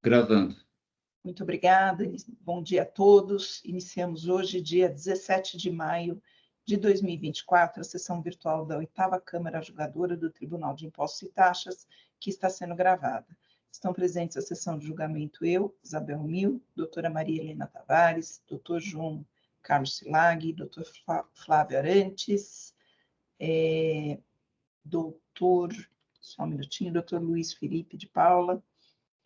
Gravando. Muito obrigada. Bom dia a todos. Iniciamos hoje, dia 17 de maio de 2024, a sessão virtual da 8ª Câmara Julgadora do Tribunal de Impostos e Taxas, que está sendo gravada. Estão presentes à sessão de julgamento eu, Isabel Mil, doutora Maria Helena Tavares, doutor João Carlos Silag, doutor Flávio Arantes, só um minutinho, doutor Luiz Felipe de Paula,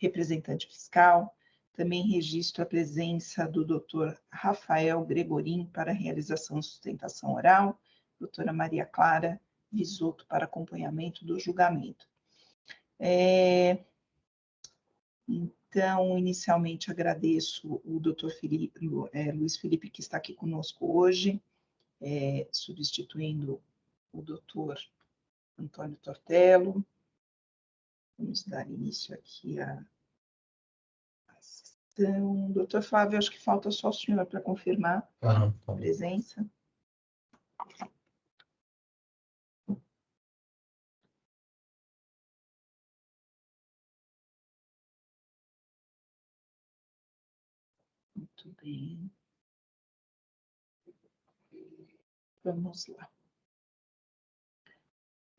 representante fiscal. Também registro a presença do doutor Rafael Gregorim para realização de sustentação oral, doutora Maria Clara Visoto para acompanhamento do julgamento. Então, inicialmente, agradeço o doutor Luiz Felipe, que está aqui conosco hoje, substituindo o doutor Antônio Tortello. Vamos dar início aqui à sessão. Doutor Flávio, acho que falta só o senhor para confirmar a presença. Muito bem. Vamos lá.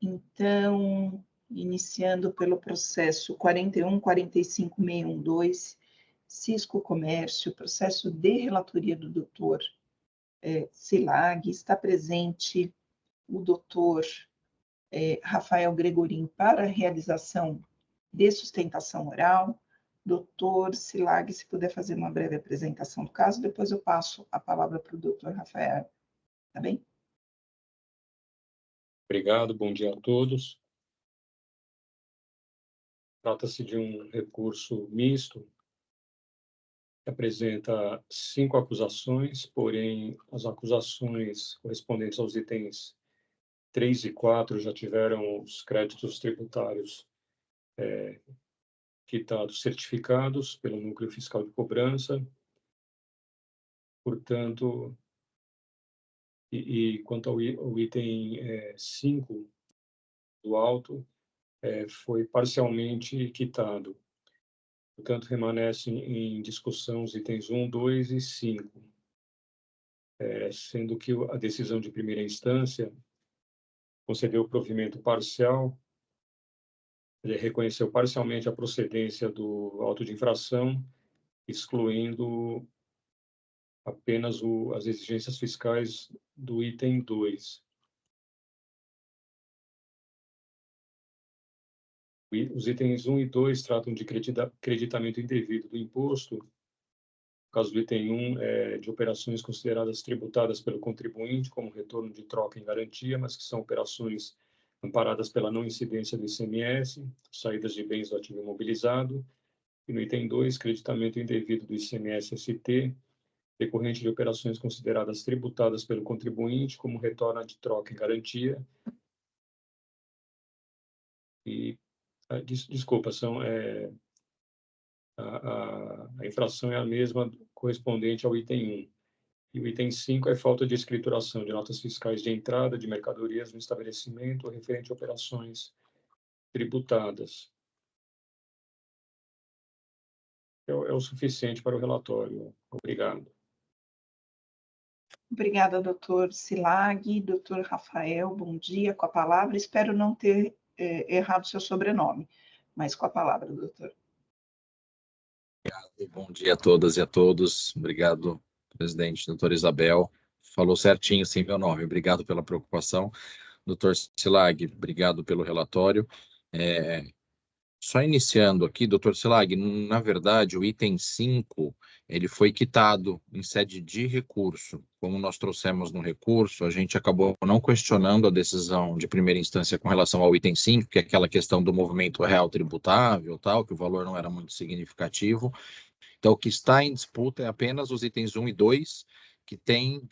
Então, iniciando pelo processo 41.45.612, Cisco Comércio, processo de relatoria do doutor Silag, está presente o doutor Rafael Gregorim para a realização de sustentação oral. Doutor Silag, se puder fazer uma breve apresentação do caso, depois eu passo a palavra para o doutor Rafael. Tá bem? Obrigado, bom dia a todos. Trata-se de um recurso misto, que apresenta 5 acusações, porém as acusações correspondentes aos itens 3 e 4 já tiveram os créditos tributários quitados, certificados pelo Núcleo Fiscal de Cobrança. Portanto, quanto ao item 5 do auto, foi parcialmente quitado. Portanto, permanecem em discussão os itens 1, 2 e 5, sendo que a decisão de primeira instância concedeu o provimento parcial, ele reconheceu parcialmente a procedência do auto de infração, excluindo apenas as exigências fiscais do item 2. Os itens 1 e 2 tratam de creditamento indevido do imposto. No caso do item 1, de operações consideradas tributadas pelo contribuinte como retorno de troca em garantia, mas que são operações amparadas pela não incidência do ICMS, saídas de bens do ativo imobilizado. E no item 2, creditamento indevido do ICMS-ST, decorrente de operações consideradas tributadas pelo contribuinte como retorno de troca em garantia. E desculpa, a infração é a mesma correspondente ao item 1. E o item 5 é falta de escrituração de notas fiscais de entrada de mercadorias no estabelecimento referente a operações tributadas. É o suficiente para o relatório. Obrigado. Obrigada, doutor Silag. Doutor Rafael, bom dia, com a palavra. Espero não ter errado seu sobrenome, mas com a palavra, doutor. Obrigado, bom dia a todas e a todos. Obrigado, presidente, doutora Isabel. Falou certinho, sim, meu nome. Obrigado pela preocupação. Doutor Silag, obrigado pelo relatório. Só iniciando aqui, doutor Silag, na verdade, o item 5, ele foi quitado em sede de recurso. Como nós trouxemos no recurso, a gente acabou não questionando a decisão de primeira instância com relação ao item 5, que é aquela questão do movimento real tributável, tal, que o valor não era muito significativo. Então, o que está em disputa é apenas os itens 1 e 2, que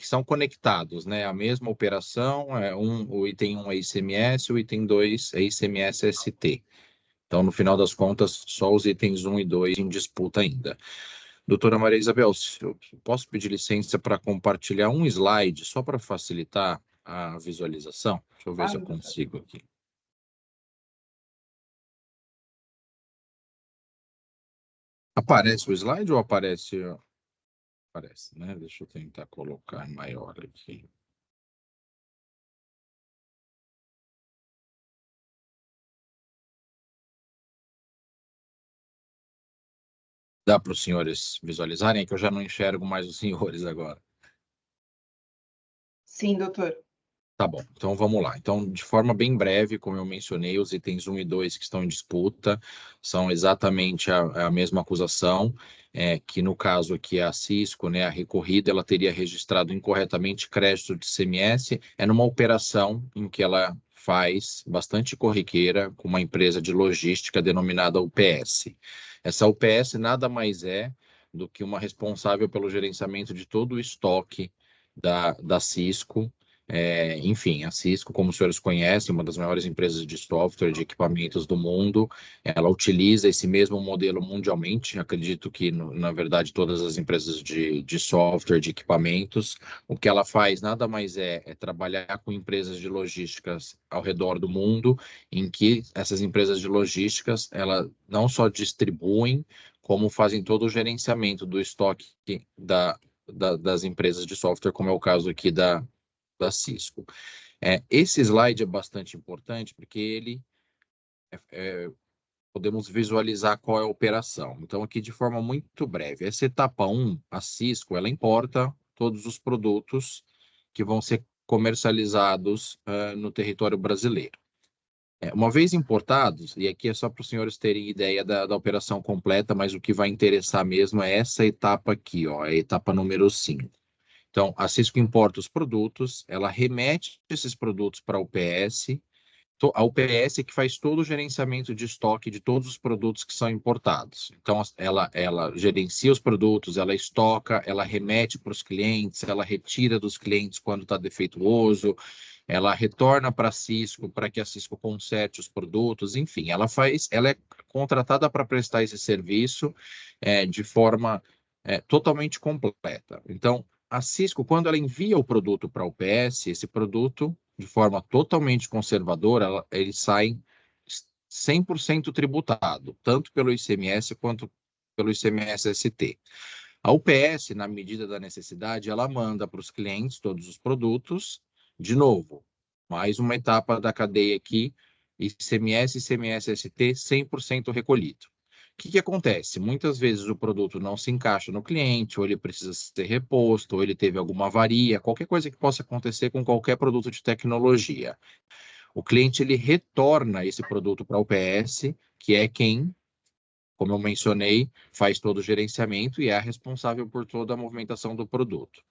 são conectados, né? A mesma operação, o item 1 é ICMS, o item 2 é ICMS-ST. Então, no final das contas, só os itens 1 e 2 em disputa ainda. Doutora Maria Isabel, eu posso pedir licença para compartilhar um slide, só para facilitar a visualização? Deixa eu ver se eu consigo aqui. Aparece o slide ou aparece? Aparece, né? Deixa eu tentar colocar maior aqui. Dá para os senhores visualizarem? É que eu já não enxergo mais os senhores agora. Sim, doutor. Tá bom, então vamos lá. Então, de forma bem breve, como eu mencionei, os itens 1 e 2 que estão em disputa são exatamente a mesma acusação, que no caso aqui a Cisco, né, a recorrida, ela teria registrado incorretamente crédito de ICMS, numa operação em que ela faz bastante corriqueira com uma empresa de logística denominada UPS. Essa UPS nada mais é do que uma responsável pelo gerenciamento de todo o estoque da Cisco. Enfim, a Cisco, como os senhores conhecem, uma das maiores empresas de software, de equipamentos do mundo, ela utiliza esse mesmo modelo mundialmente. Acredito que, na verdade, todas as empresas de software, de equipamentos, o que ela faz nada mais é trabalhar com empresas de logísticas ao redor do mundo, em que essas empresas de logísticas, ela não só distribuem, como fazem todo o gerenciamento do estoque das empresas de software, como é o caso aqui da Cisco. Esse slide é bastante importante porque ele podemos visualizar qual é a operação. Então, aqui de forma muito breve, essa etapa 1, a Cisco, ela importa todos os produtos que vão ser comercializados no território brasileiro. Uma vez importados, e aqui é só para os senhores terem ideia da operação completa, mas o que vai interessar mesmo é essa etapa aqui, ó, a etapa número 5. Então, a Cisco importa os produtos, ela remete esses produtos para a UPS, a UPS é que faz todo o gerenciamento de estoque de todos os produtos que são importados. Então, ela gerencia os produtos, ela estoca, ela remete para os clientes, ela retira dos clientes quando está defeituoso, ela retorna para a Cisco para que a Cisco conserte os produtos, enfim, ela é contratada para prestar esse serviço de forma totalmente completa. Então, a Cisco, quando ela envia o produto para a UPS, esse produto, de forma totalmente conservadora, ele sai 100% tributado, tanto pelo ICMS quanto pelo ICMS-ST. A UPS, na medida da necessidade, ela manda para os clientes todos os produtos, de novo, mais uma etapa da cadeia aqui, ICMS, ICMS-ST 100% recolhido. O que acontece? Muitas vezes o produto não se encaixa no cliente, ou ele precisa ser reposto, ou ele teve alguma avaria, qualquer coisa que possa acontecer com qualquer produto de tecnologia. O cliente ele retorna esse produto para a UPS, que é quem, como eu mencionei, faz todo o gerenciamento e é responsável por toda a movimentação do produto.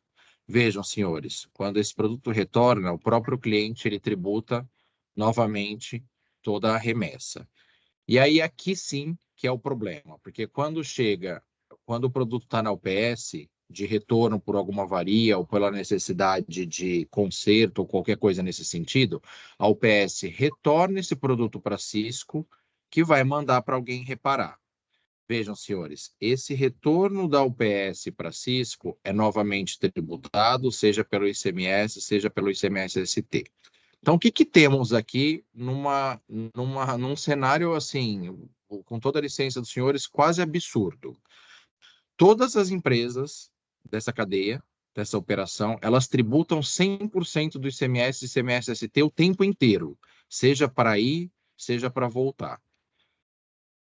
Vejam, senhores, quando esse produto retorna, o próprio cliente ele tributa novamente toda a remessa. E aí aqui sim que é o problema, porque quando o produto está na UPS, de retorno por alguma avaria ou pela necessidade de conserto ou qualquer coisa nesse sentido, a UPS retorna esse produto para a Cisco, que vai mandar para alguém reparar. Vejam, senhores, esse retorno da UPS para a Cisco é novamente tributado, seja pelo ICMS, seja pelo ICMS-ST. Então, o que temos aqui num cenário assim, com toda a licença dos senhores, quase absurdo? Todas as empresas dessa cadeia, dessa operação, elas tributam 100% do ICMS e ICMS-ST o tempo inteiro, seja para ir, seja para voltar.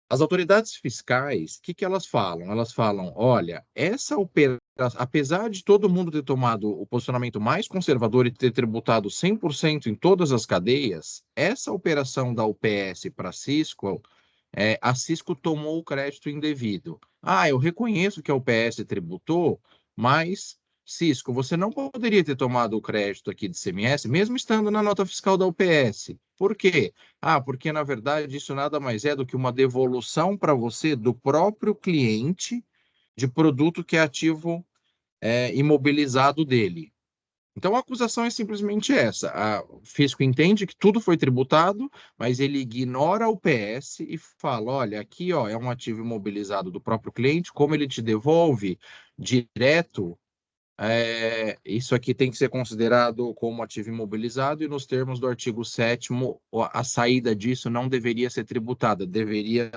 As autoridades fiscais, o que elas falam? Elas falam, olha, essa operação, apesar de todo mundo ter tomado o posicionamento mais conservador e ter tributado 100% em todas as cadeias, essa operação da UPS para a Cisco, a Cisco tomou o crédito indevido. Ah, eu reconheço que a UPS tributou, mas, Cisco, você não poderia ter tomado o crédito aqui de ICMS, mesmo estando na nota fiscal da UPS. Por quê? Porque, na verdade, isso nada mais é do que uma devolução para você do próprio cliente de produto que é ativo imobilizado dele. Então, a acusação é simplesmente essa. O fisco entende que tudo foi tributado, mas ele ignora o PS e fala, olha, aqui ó, é um ativo imobilizado do próprio cliente, como ele te devolve direto isso aqui tem que ser considerado como ativo imobilizado e nos termos do artigo 7º, a saída disso não deveria ser tributada, deveria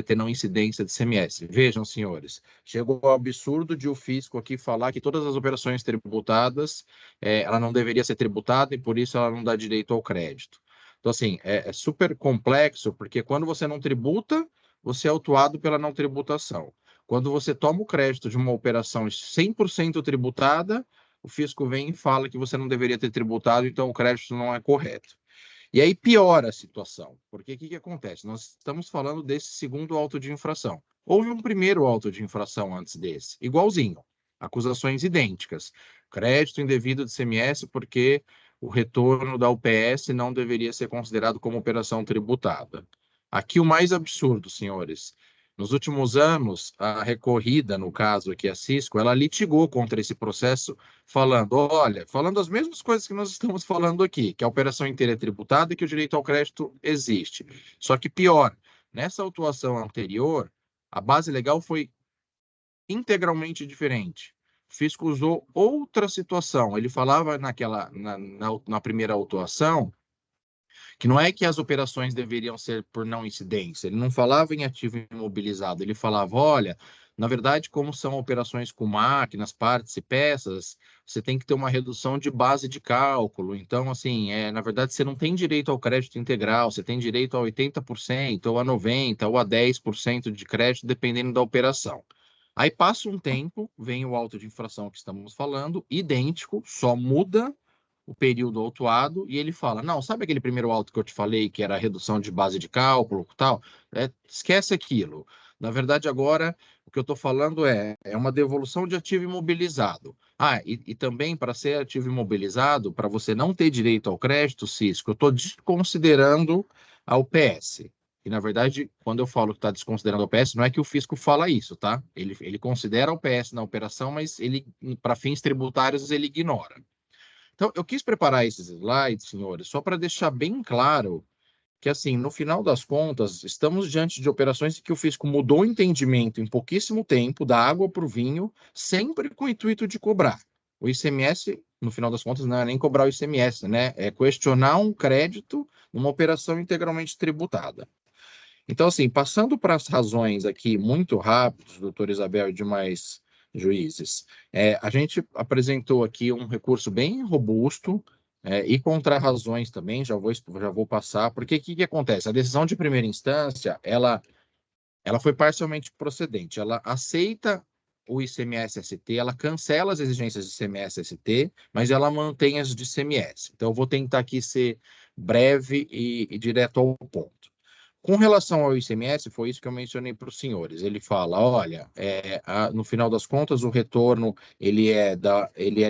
ter não incidência de ICMS. Vejam, senhores, chegou ao absurdo de o fisco aqui falar que todas as operações tributadas, ela não deveria ser tributada e por isso ela não dá direito ao crédito. Então, assim, é super complexo, porque quando você não tributa, você é autuado pela não tributação. Quando você toma o crédito de uma operação 100% tributada, o fisco vem e fala que você não deveria ter tributado, então o crédito não é correto. E aí piora a situação, porque o que acontece? Nós estamos falando desse segundo auto de infração. Houve um primeiro auto de infração antes desse, igualzinho, acusações idênticas. Crédito indevido de ICMS porque o retorno da UPS não deveria ser considerado como operação tributada. Aqui o mais absurdo, senhores. Nos últimos anos, a recorrida, no caso aqui a Cisco, ela litigou contra esse processo, falando as mesmas coisas que nós estamos falando aqui, que a operação inteira é tributada e que o direito ao crédito existe. Só que pior, nessa autuação anterior, a base legal foi integralmente diferente. O fisco usou outra situação. Ele falava na primeira autuação que não é que as operações deveriam ser por não incidência. Ele não falava em ativo imobilizado, ele falava, olha, na verdade, como são operações com máquinas, partes e peças, você tem que ter uma redução de base de cálculo. Então, assim, na verdade, você não tem direito ao crédito integral, você tem direito a 80%, ou a 90%, ou a 10% de crédito, dependendo da operação. Aí passa um tempo, vem o auto de infração que estamos falando, idêntico, só muda o período autuado, e ele fala, não, sabe aquele primeiro auto que eu te falei, que era a redução de base de cálculo e tal? Esquece aquilo. Na verdade, agora, o que eu estou falando é uma devolução de ativo imobilizado. E também, para ser ativo imobilizado, para você não ter direito ao crédito, Cisco, eu estou desconsiderando a UPS. E, na verdade, quando eu falo que está desconsiderando a UPS, não é que o fisco fala isso, tá? Ele considera a UPS na operação, mas ele, para fins tributários, ele ignora. Então, eu quis preparar esses slides, senhores, só para deixar bem claro que, assim, no final das contas, estamos diante de operações em que o fisco mudou o entendimento em pouquíssimo tempo, da água para o vinho, sempre com o intuito de cobrar. O ICMS, no final das contas, não é nem cobrar o ICMS, né? É questionar um crédito numa operação integralmente tributada. Então, assim, passando para as razões aqui muito rápido, doutor Isabel e demais juízes, a gente apresentou aqui um recurso bem robusto e contrarrazões também, já vou passar, porque o que acontece? A decisão de primeira instância, ela foi parcialmente procedente, ela aceita o ICMS-ST, ela cancela as exigências de ICMS-ST, mas ela mantém as de ICMS. Então, eu vou tentar aqui ser breve e direto ao ponto. Com relação ao ICMS, foi isso que eu mencionei para os senhores. Ele fala, olha, no final das contas, o retorno ele é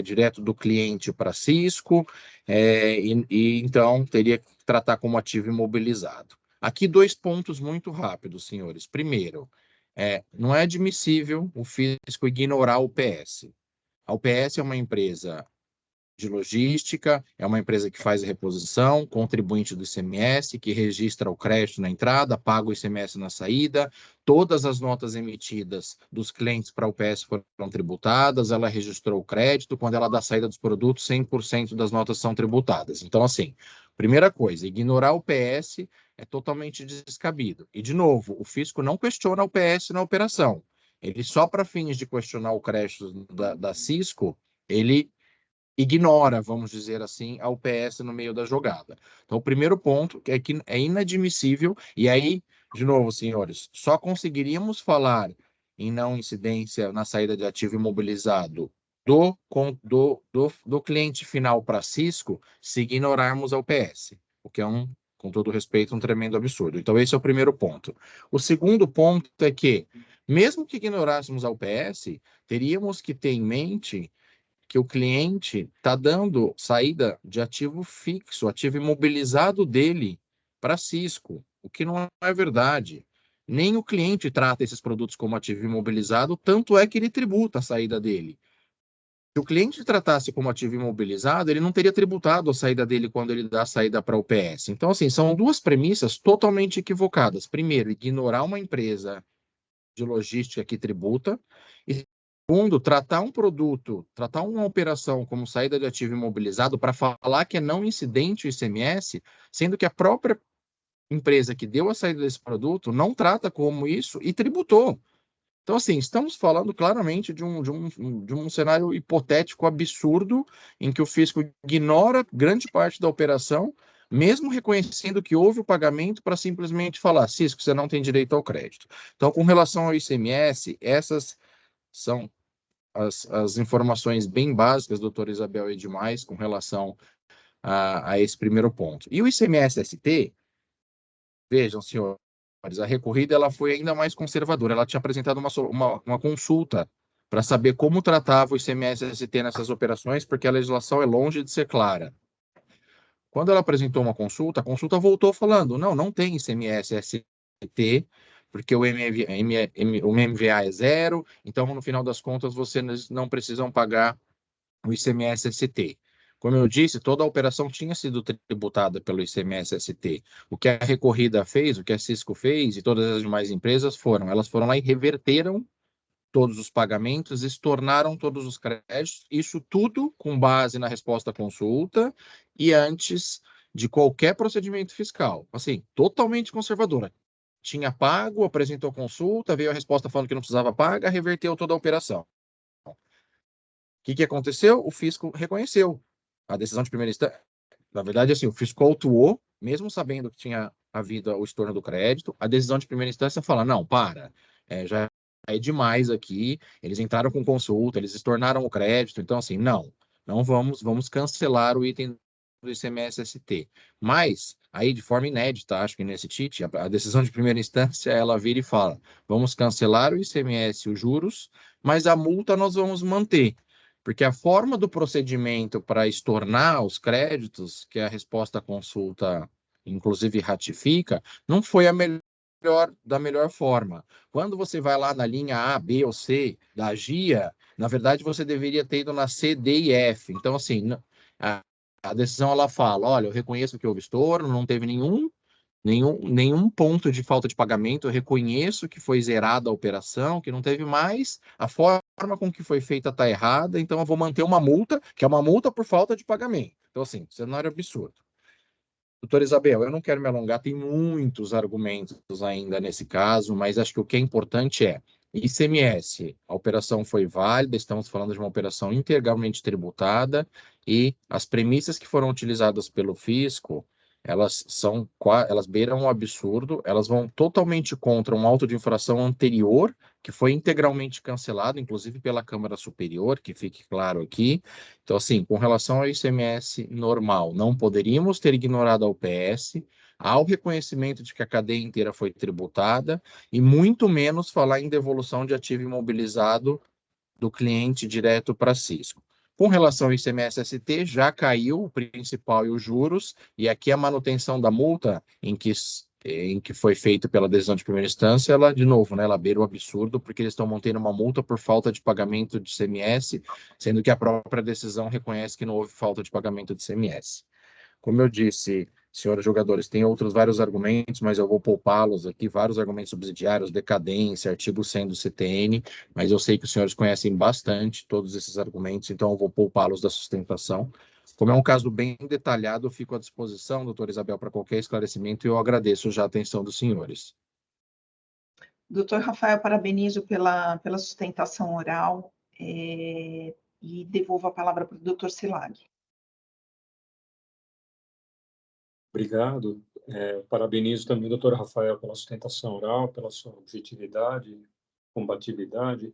direto do cliente para Cisco, e então teria que tratar como ativo imobilizado. Aqui 2 pontos muito rápidos, senhores. Primeiro, não é admissível o fisco ignorar o UPS. A UPS é uma empresa de logística, é uma empresa que faz a reposição, contribuinte do ICMS, que registra o crédito na entrada, paga o ICMS na saída, todas as notas emitidas dos clientes para a UPS foram tributadas, ela registrou o crédito, quando ela dá saída dos produtos, 100% das notas são tributadas. Então, assim, primeira coisa, ignorar o UPS é totalmente descabido. E, de novo, o fisco não questiona o UPS na operação. Ele só para fins de questionar o crédito da Cisco, ele ignora, vamos dizer assim, a UPS no meio da jogada. Então, o primeiro ponto é que é inadmissível, e aí, de novo, senhores, só conseguiríamos falar em não incidência na saída de ativo imobilizado do cliente final para Cisco se ignorarmos a UPS, o que é com todo respeito, um tremendo absurdo. Então, esse é o primeiro ponto. O segundo ponto é que, mesmo que ignorássemos a UPS, teríamos que ter em mente que o cliente está dando saída de ativo fixo, ativo imobilizado dele para Cisco, o que não é verdade. Nem o cliente trata esses produtos como ativo imobilizado, tanto é que ele tributa a saída dele. Se o cliente tratasse como ativo imobilizado, ele não teria tributado a saída dele quando ele dá a saída para o UPS. Então, assim, são duas premissas totalmente equivocadas. Primeiro, ignorar uma empresa de logística que tributa, e Segundo, tratar um produto, tratar uma operação como saída de ativo imobilizado para falar que é não incidente o ICMS, sendo que a própria empresa que deu a saída desse produto não trata como isso e tributou. Então, assim, estamos falando claramente de um cenário hipotético absurdo em que o fisco ignora grande parte da operação, mesmo reconhecendo que houve o pagamento para simplesmente falar, Cisco, você não tem direito ao crédito. Então, com relação ao ICMS, essas são as informações bem básicas, doutora Isabel e demais, com relação a esse primeiro ponto. E o ICMS-ST, vejam, senhores, a recorrida ela foi ainda mais conservadora. Ela tinha apresentado uma consulta para saber como tratava o ICMS-ST nessas operações, porque a legislação é longe de ser clara. Quando ela apresentou uma consulta, a consulta voltou falando, não tem ICMS-ST, porque o MVA é zero, então, no final das contas, vocês não precisam pagar o ICMS-ST. Como eu disse, toda a operação tinha sido tributada pelo ICMS-ST. O que a recorrida fez, o que a Cisco fez e todas as demais empresas elas foram lá e reverteram todos os pagamentos, estornaram todos os créditos, isso tudo com base na resposta à consulta e antes de qualquer procedimento fiscal. Assim, totalmente conservadora. Tinha pago, apresentou consulta, veio a resposta falando que não precisava pagar, reverteu toda a operação. O que aconteceu? O fisco reconheceu a decisão de primeira instância. Na verdade, assim, o fisco autuou, mesmo sabendo que tinha havido o estorno do crédito, a decisão de primeira instância fala, não, já é demais aqui, eles entraram com consulta, eles estornaram o crédito, então, assim, não vamos cancelar o item do ICMS-ST. Mas, aí, de forma inédita, acho que nesse TIT, a decisão de primeira instância, ela vira e fala, vamos cancelar o ICMS, os juros, mas a multa nós vamos manter. Porque a forma do procedimento para estornar os créditos, que a resposta à consulta, inclusive, ratifica, não foi da melhor forma. Quando você vai lá na linha A, B ou C da GIA, na verdade, você deveria ter ido na C, D e F. Então, assim, a decisão ela fala, olha, eu reconheço que houve estorno, não teve nenhum ponto de falta de pagamento, eu reconheço que foi zerada a operação, que não teve mais, a forma com que foi feita está errada, então eu vou manter uma multa, que é uma multa por falta de pagamento. Então, assim, cenário absurdo. Doutora Isabel, eu não quero me alongar, tem muitos argumentos ainda nesse caso, mas acho que o que é importante é ICMS, a operação foi válida, estamos falando de uma operação integralmente tributada e as premissas que foram utilizadas pelo fisco, elas beiram um absurdo, elas vão totalmente contra um auto de infração anterior, que foi integralmente cancelado, inclusive pela Câmara Superior, que fique claro aqui. Então, assim, com relação ao ICMS normal, não poderíamos ter ignorado a UPS, há o reconhecimento de que a cadeia inteira foi tributada, e muito menos falar em devolução de ativo imobilizado do cliente direto para Cisco. Com relação ao ICMS-ST, já caiu o principal e os juros, e aqui a manutenção da multa em que foi feita pela decisão de primeira instância, ela, de novo, né, ela beira o absurdo, porque eles estão mantendo uma multa por falta de pagamento de ICMS, sendo que a própria decisão reconhece que não houve falta de pagamento de ICMS. Como eu disse, senhores jogadores, tem outros vários argumentos, mas eu vou poupá-los aqui, vários argumentos subsidiários, decadência, artigo 100 do CTN, mas eu sei que os senhores conhecem bastante todos esses argumentos, então eu vou poupá-los da sustentação. Como é um caso bem detalhado, eu fico à disposição, doutora Isabel, para qualquer esclarecimento, e eu agradeço já a atenção dos senhores. Doutor Rafael, parabenizo pela sustentação oral e devolvo a palavra para o doutor Silag. Obrigado. Parabenizo também o doutor Rafael pela sustentação oral, pela sua objetividade, combatividade.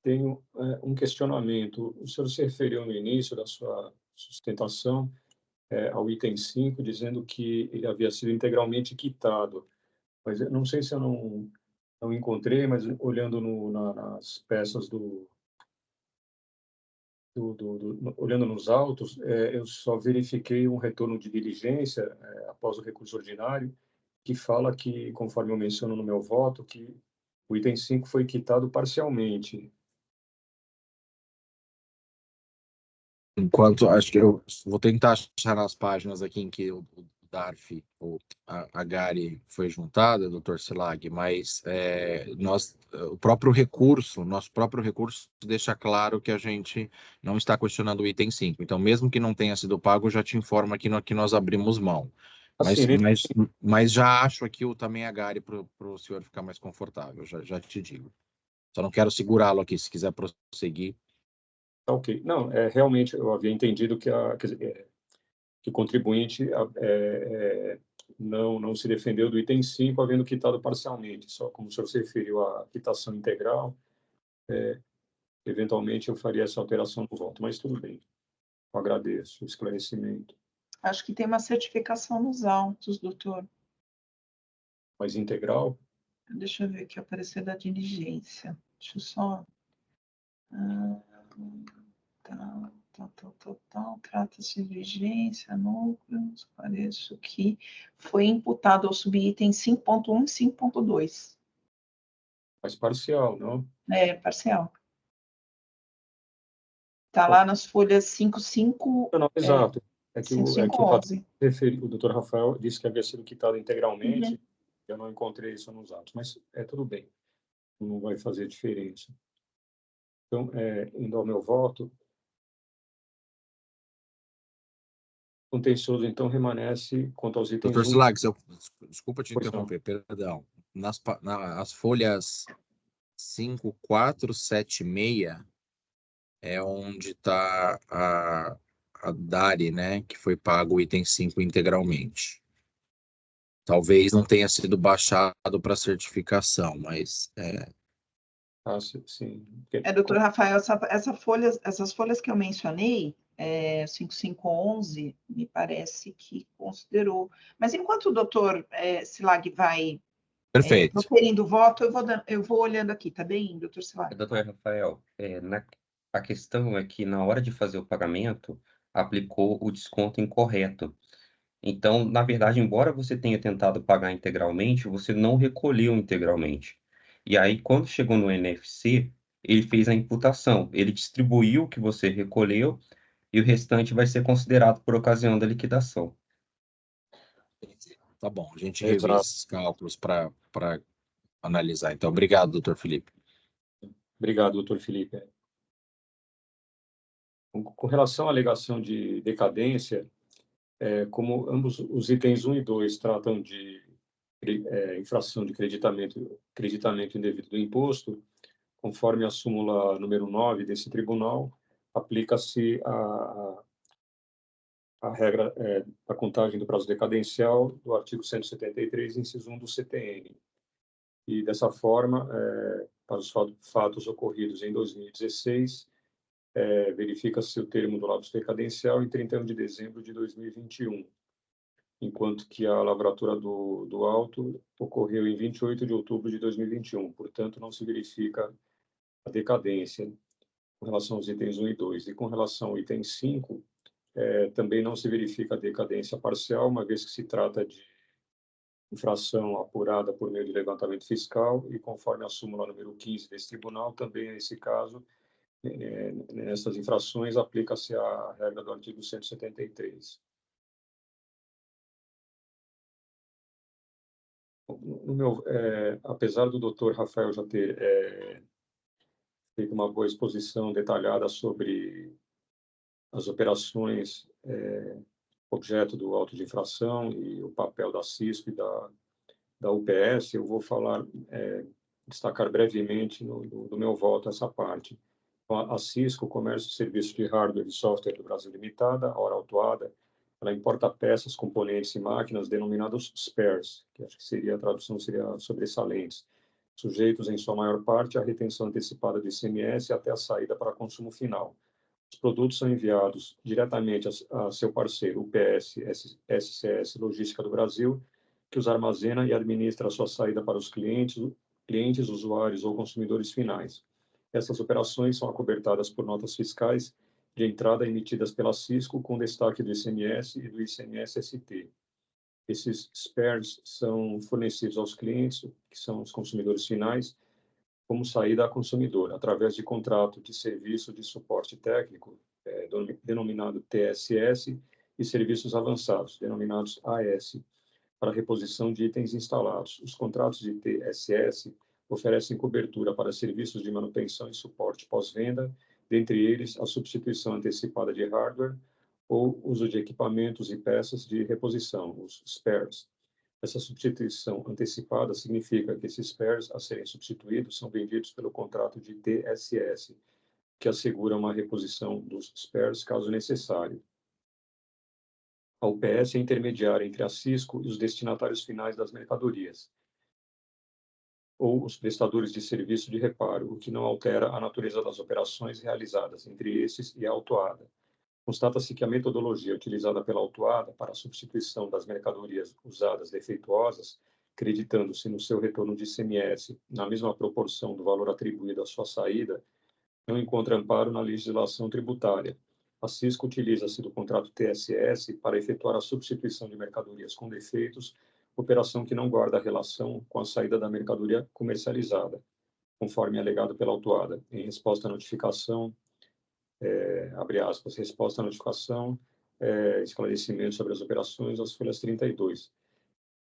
Tenho um questionamento. O senhor se referiu no início da sua sustentação ao item 5, dizendo que ele havia sido integralmente quitado. Mas eu não sei se eu não encontrei, mas olhando nas peças olhando nos autos, eu só verifiquei um retorno de diligência após o recurso ordinário, que fala que, conforme eu menciono no meu voto, que o item 5 foi quitado parcialmente. Enquanto, acho que eu vou tentar achar nas páginas aqui em que o DARF, ou a GARI foi juntada, doutor Silag, mas o próprio recurso, nosso próprio recurso deixa claro que a gente não está questionando o item 5. Então, mesmo que não tenha sido pago, já te informo aqui que nós abrimos mão. Assim, Mas já acho aqui também a GARI para o senhor ficar mais confortável, já te digo. Só não quero segurá-lo aqui, se quiser prosseguir. tá ok. Não, realmente eu havia entendido que, quer dizer, que o contribuinte não se defendeu do item 5, havendo quitado parcialmente. Só como o senhor se referiu à quitação integral, eventualmente eu faria essa alteração no voto, mas tudo bem. Eu agradeço o esclarecimento. Acho que tem uma certificação nos autos, doutor. Mas integral? Deixa eu ver aqui, aparecer da diligência. Deixa eu só... Trata-se de diligência, núcleos, pareço que foi imputado ao subitem 5.1 e 5.2. Mas parcial, não? É, parcial. Está lá nas folhas 5.5... Não, exato. É que o 5.11. o doutor Rafael disse que havia sido quitado integralmente. Uhum. Eu não encontrei isso nos autos, mas tudo bem. Não vai fazer diferença. Então, indo ao meu voto, o contencioso, então, permanece quanto aos itens Doutor 1. Silag, desculpa te Pois não. interromper, perdão. Nas folhas 5, 4, 7 e meia é onde está a DARI, né, que foi pago o item 5 integralmente. Talvez não tenha sido baixado para certificação, mas Sim. Doutor Rafael, essas folhas que eu mencionei, 5511, me parece que considerou. Mas enquanto o doutor Silag vai perfeito. proferindo o voto, eu vou olhando aqui, tá bem, doutor Silag? Doutor Rafael, a questão é que na hora de fazer o pagamento, aplicou o desconto incorreto. Então, na verdade, embora você tenha tentado pagar integralmente, você não recolheu integralmente. E aí, quando chegou no NFC, ele fez a imputação. Ele distribuiu o que você recolheu e o restante vai ser considerado por ocasião da liquidação. Tá bom, a gente Exato. revisa esses cálculos para analisar. Então, obrigado, doutor Felipe. Obrigado, doutor Felipe. Com relação à alegação de decadência, como ambos os itens 1 e 2 tratam de infração de creditamento indevido do imposto, conforme a súmula número 9 desse tribunal, aplica-se a regra da contagem do prazo decadencial do artigo 173, inciso 1 do CTN. E, dessa forma, para os fatos ocorridos em 2016, verifica-se o termo do lapso decadencial em 31 de dezembro de 2021, enquanto que a lavratura do auto ocorreu em 28 de outubro de 2021. Portanto, não se verifica a decadência com relação aos itens 1 e 2. E com relação ao item 5, também não se verifica a decadência parcial, uma vez que se trata de infração apurada por meio de levantamento fiscal e, conforme a súmula número 15 desse tribunal, também nesse caso, nessas infrações, aplica-se a regra do artigo 173. Apesar do doutor Rafael já ter feito uma boa exposição detalhada sobre as operações objeto do auto de infração e o papel da Cisco e da UPS, eu vou destacar brevemente do meu voto essa parte. A Cisco, Comércio e Serviços de Hardware e Software do Brasil Limitada, a hora autuada, ela importa peças, componentes e máquinas denominados spares, que acho que a tradução seria sobressalentes, sujeitos em sua maior parte à retenção antecipada do ICMS até a saída para consumo final. Os produtos são enviados diretamente a seu parceiro, UPS SCS Logística do Brasil, que os armazena e administra a sua saída para os clientes, usuários ou consumidores finais. Essas operações são acobertadas por notas fiscais de entrada emitidas pela Cisco, com destaque do ICMS e do ICMS-ST. Esses spares são fornecidos aos clientes, que são os consumidores finais, como saída a consumidor, através de contrato de serviço de suporte técnico, denominado TSS, e serviços avançados, denominados AS, para reposição de itens instalados. Os contratos de TSS oferecem cobertura para serviços de manutenção e suporte pós-venda, dentre eles a substituição antecipada de hardware ou uso de equipamentos e peças de reposição, os spares. Essa substituição antecipada significa que esses spares a serem substituídos são vendidos pelo contrato de TSS, que assegura uma reposição dos spares caso necessário. A UPS é intermediária entre a Cisco e os destinatários finais das mercadorias, ou os prestadores de serviço de reparo, o que não altera a natureza das operações realizadas entre esses e a autuada. Constata-se que a metodologia utilizada pela autuada para a substituição das mercadorias usadas defeituosas, acreditando-se no seu retorno de ICMS na mesma proporção do valor atribuído à sua saída, não encontra amparo na legislação tributária. A Cisco utiliza-se do contrato TSS para efetuar a substituição de mercadorias com defeitos, operação que não guarda relação com a saída da mercadoria comercializada, conforme alegado pela autuada, em resposta à notificação, abre aspas, resposta à notificação, esclarecimento sobre as operações, as folhas 32.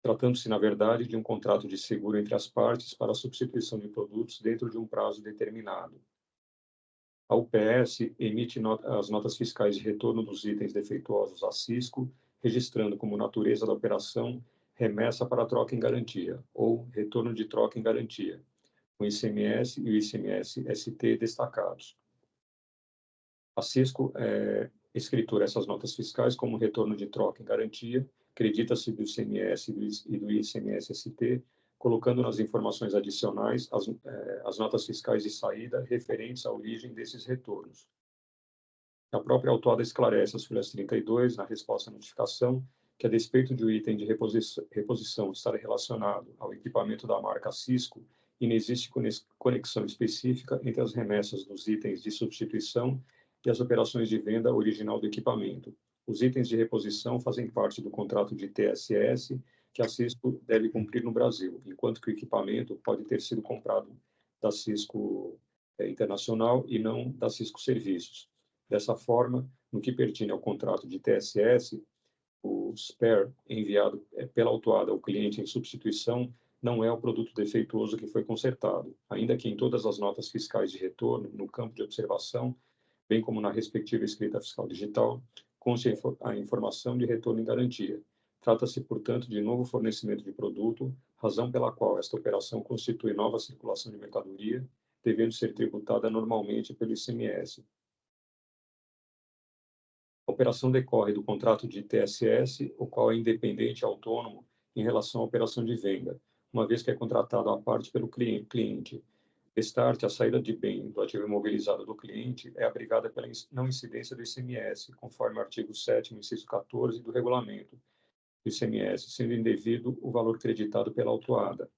Tratando-se, na verdade, de um contrato de seguro entre as partes para a substituição de produtos dentro de um prazo determinado. A UPS emite as notas fiscais de retorno dos itens defeituosos à Cisco, registrando como natureza da operação remessa para troca em garantia, ou retorno de troca em garantia, com ICMS e o ICMS-ST destacados. A Cisco escritura essas notas fiscais como retorno de troca em garantia, acredita-se do ICMS e do ICMS-ST, colocando nas informações adicionais as notas fiscais de saída referentes à origem desses retornos. A própria autuada esclarece as folhas 32, na resposta à notificação, que a despeito de o item de reposição estar relacionado ao equipamento da marca Cisco e não existe conexão específica entre as remessas dos itens de substituição e as operações de venda original do equipamento. Os itens de reposição fazem parte do contrato de TSS que a Cisco deve cumprir no Brasil, enquanto que o equipamento pode ter sido comprado da Cisco Internacional e não da Cisco Serviços. Dessa forma, no que pertine ao contrato de TSS, o spare enviado pela autuada ao cliente em substituição não é o produto defeituoso que foi consertado, ainda que em todas as notas fiscais de retorno, no campo de observação, bem como na respectiva escrita fiscal digital, conste a informação de retorno em garantia. Trata-se, portanto, de novo fornecimento de produto, razão pela qual esta operação constitui nova circulação de mercadoria, devendo ser tributada normalmente pelo ICMS. A operação decorre do contrato de TSS, o qual é independente e autônomo em relação à operação de venda, uma vez que é contratado à parte pelo cliente. Destarte, a saída de bem do ativo imobilizado do cliente é abrigada pela não incidência do ICMS, conforme o artigo 7º, inciso 14 do regulamento do ICMS, sendo indevido o valor creditado pela autuada.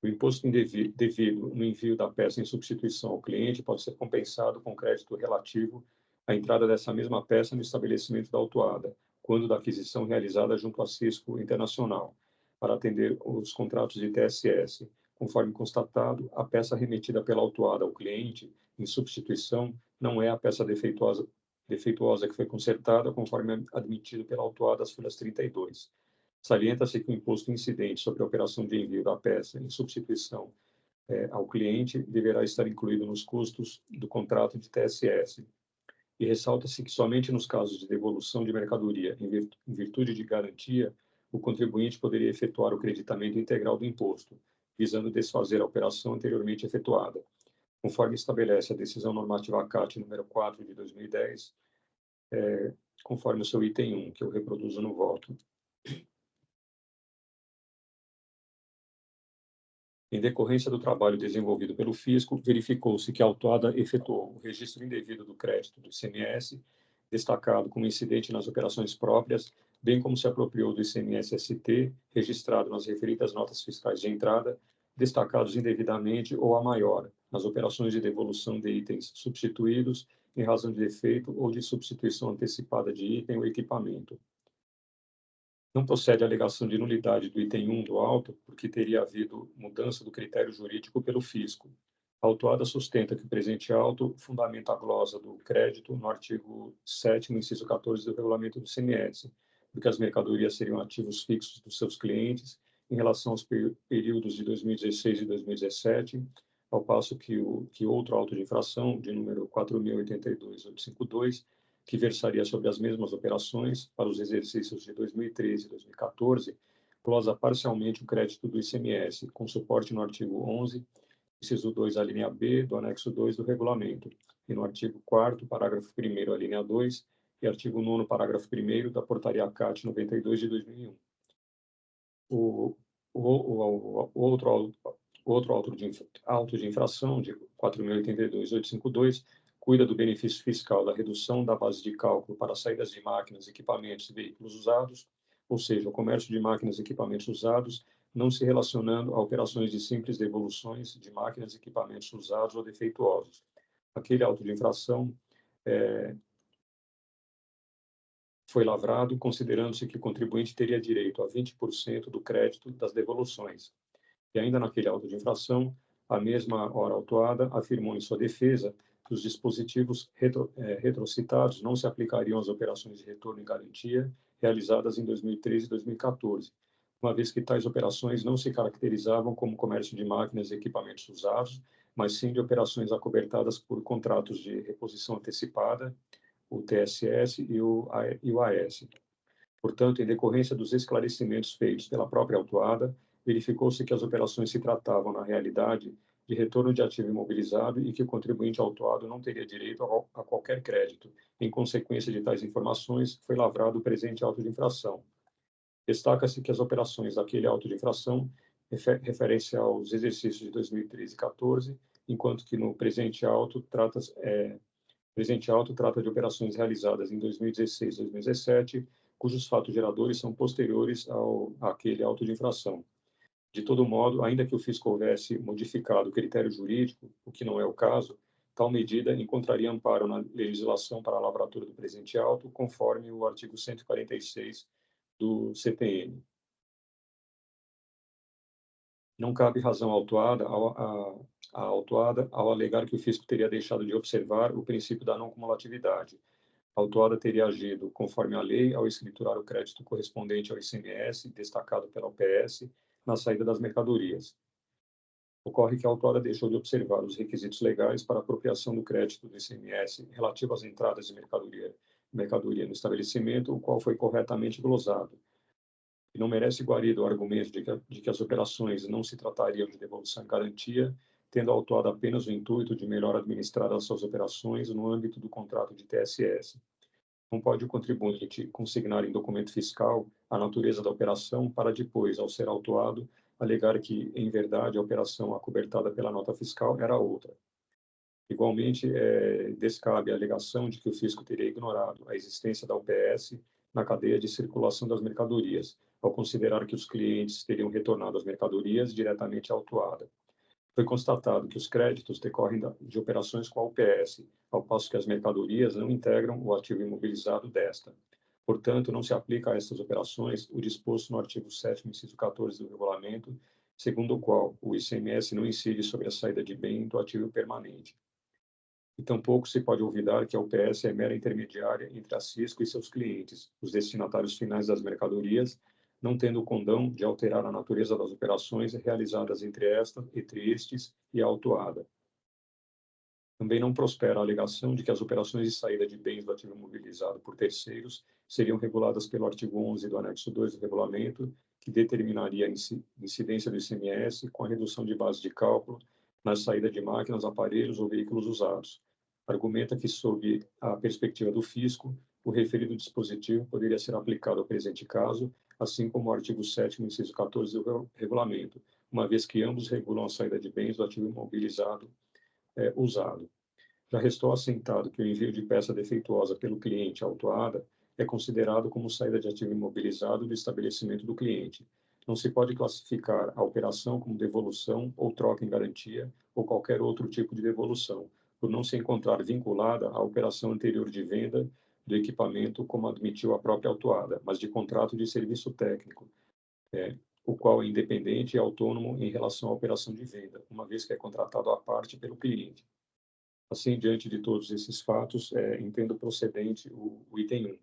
O imposto devido no envio da peça em substituição ao cliente pode ser compensado com crédito relativo à entrada dessa mesma peça no estabelecimento da autuada, quando da aquisição realizada junto à Cisco Internacional, para atender os contratos de TSS. Conforme constatado, a peça remetida pela autuada ao cliente em substituição não é a peça defeituosa que foi consertada, conforme admitido pela autuada às folhas 32. Salienta-se que o imposto incidente sobre a operação de envio da peça em substituição ao cliente deverá estar incluído nos custos do contrato de TSS. E ressalta-se que somente nos casos de devolução de mercadoria em virtude de garantia, o contribuinte poderia efetuar o creditamento integral do imposto, visando desfazer a operação anteriormente efetuada, conforme estabelece a decisão normativa CAT número 4 de 2010, conforme o seu item 1, que eu reproduzo no voto. Em decorrência do trabalho desenvolvido pelo Fisco, verificou-se que a autuada efetuou o registro indevido do crédito do ICMS, destacado como incidente nas operações próprias, bem como se apropriou do ICMS-ST, registrado nas referidas notas fiscais de entrada, destacados indevidamente ou a maior, nas operações de devolução de itens substituídos em razão de defeito ou de substituição antecipada de item ou equipamento. Não procede a alegação de nulidade do item 1 do auto, porque teria havido mudança do critério jurídico pelo fisco. A autuada sustenta que o presente auto fundamenta a glosa do crédito no artigo 7º, inciso 14 do regulamento do CMS, porque as mercadorias seriam ativos fixos dos seus clientes em relação aos períodos de 2016 e 2017, ao passo que outro auto de infração, de número 4.082.852, que versaria sobre as mesmas operações para os exercícios de 2013 e 2014, glosa parcialmente o crédito do ICMS, com suporte no artigo 11, inciso 2, a linha B, do anexo 2 do regulamento, e no artigo 4º, parágrafo 1º, a linha 2, e artigo 9º, parágrafo 1º, da portaria CAT 92 de 2001. O outro auto de infração, de 4.082.852, cuida do benefício fiscal da redução da base de cálculo para saídas de máquinas, equipamentos e veículos usados, ou seja, o comércio de máquinas e equipamentos usados, não se relacionando a operações de simples devoluções de máquinas e equipamentos usados ou defeituosos. Aquele auto de infração foi lavrado considerando-se que o contribuinte teria direito a 20% do crédito das devoluções. E ainda naquele auto de infração, a mesma hora autuada afirmou em sua defesa que os dispositivos retrocitados não se aplicariam às operações de retorno e garantia realizadas em 2013 e 2014, uma vez que tais operações não se caracterizavam como comércio de máquinas e equipamentos usados, mas sim de operações acobertadas por contratos de reposição antecipada, o TSS e o AS. Portanto, em decorrência dos esclarecimentos feitos pela própria autuada, verificou-se que as operações se tratavam, na realidade, de retorno de ativo imobilizado e que o contribuinte autuado não teria direito a qualquer crédito. Em consequência de tais informações, foi lavrado o presente auto de infração. Destaca-se que as operações daquele auto de infração referem-se aos exercícios de 2013 e 2014, enquanto que no presente auto trata de operações realizadas em 2016 e 2017, cujos fatos geradores são posteriores àquele auto de infração. De todo modo, ainda que o fisco houvesse modificado o critério jurídico, o que não é o caso, tal medida encontraria amparo na legislação para a lavratura do presente auto, conforme o artigo 146 do CTN. Não cabe razão autuada ao alegar que o fisco teria deixado de observar o princípio da não cumulatividade. A autuada teria agido conforme a lei ao escriturar o crédito correspondente ao ICMS, destacado pela UPS, na saída das mercadorias. Ocorre que a autuada deixou de observar os requisitos legais para a apropriação do crédito do ICMS relativo às entradas de mercadoria no estabelecimento, o qual foi corretamente glosado. E não merece guarida o argumento de que as operações não se tratariam de devolução em garantia, tendo a autuada apenas o intuito de melhor administrar as suas operações no âmbito do contrato de TSS. Não pode o contribuinte consignar em documento fiscal a natureza da operação para depois, ao ser autuado, alegar que, em verdade, a operação acobertada pela nota fiscal era outra. Igualmente, descabe a alegação de que o fisco teria ignorado a existência da UPS na cadeia de circulação das mercadorias, ao considerar que os clientes teriam retornado as mercadorias diretamente à autuada. Foi constatado que os créditos decorrem de operações com a UPS, ao passo que as mercadorias não integram o ativo imobilizado desta. Portanto, não se aplica a estas operações o disposto no artigo 7º, inciso 14 do regulamento, segundo o qual o ICMS não incide sobre a saída de bem do ativo permanente. E tampouco se pode olvidar que a UPS é mera intermediária entre a Cisco e seus clientes, os destinatários finais das mercadorias, não tendo o condão de alterar a natureza das operações realizadas entre estes e a autuada. Também não prospera a alegação de que as operações de saída de bens do ativo imobilizado por terceiros seriam reguladas pelo artigo 11 do anexo 2 do regulamento, que determinaria a incidência do ICMS com a redução de base de cálculo na saída de máquinas, aparelhos ou veículos usados. Argumenta que, sob a perspectiva do fisco, o referido dispositivo poderia ser aplicado ao presente caso, assim como o artigo 7º, inciso 14 do regulamento, uma vez que ambos regulam a saída de bens do ativo imobilizado usado. Já restou assentado que o envio de peça defeituosa pelo cliente à autuada é considerado como saída de ativo imobilizado do estabelecimento do cliente. Não se pode classificar a operação como devolução ou troca em garantia ou qualquer outro tipo de devolução, por não se encontrar vinculada à operação anterior de venda do equipamento, como admitiu a própria autuada, mas de contrato de serviço técnico, o qual é independente e autônomo em relação à operação de venda, uma vez que é contratado à parte pelo cliente. Assim, diante de todos esses fatos, entendo procedente o item 1. Em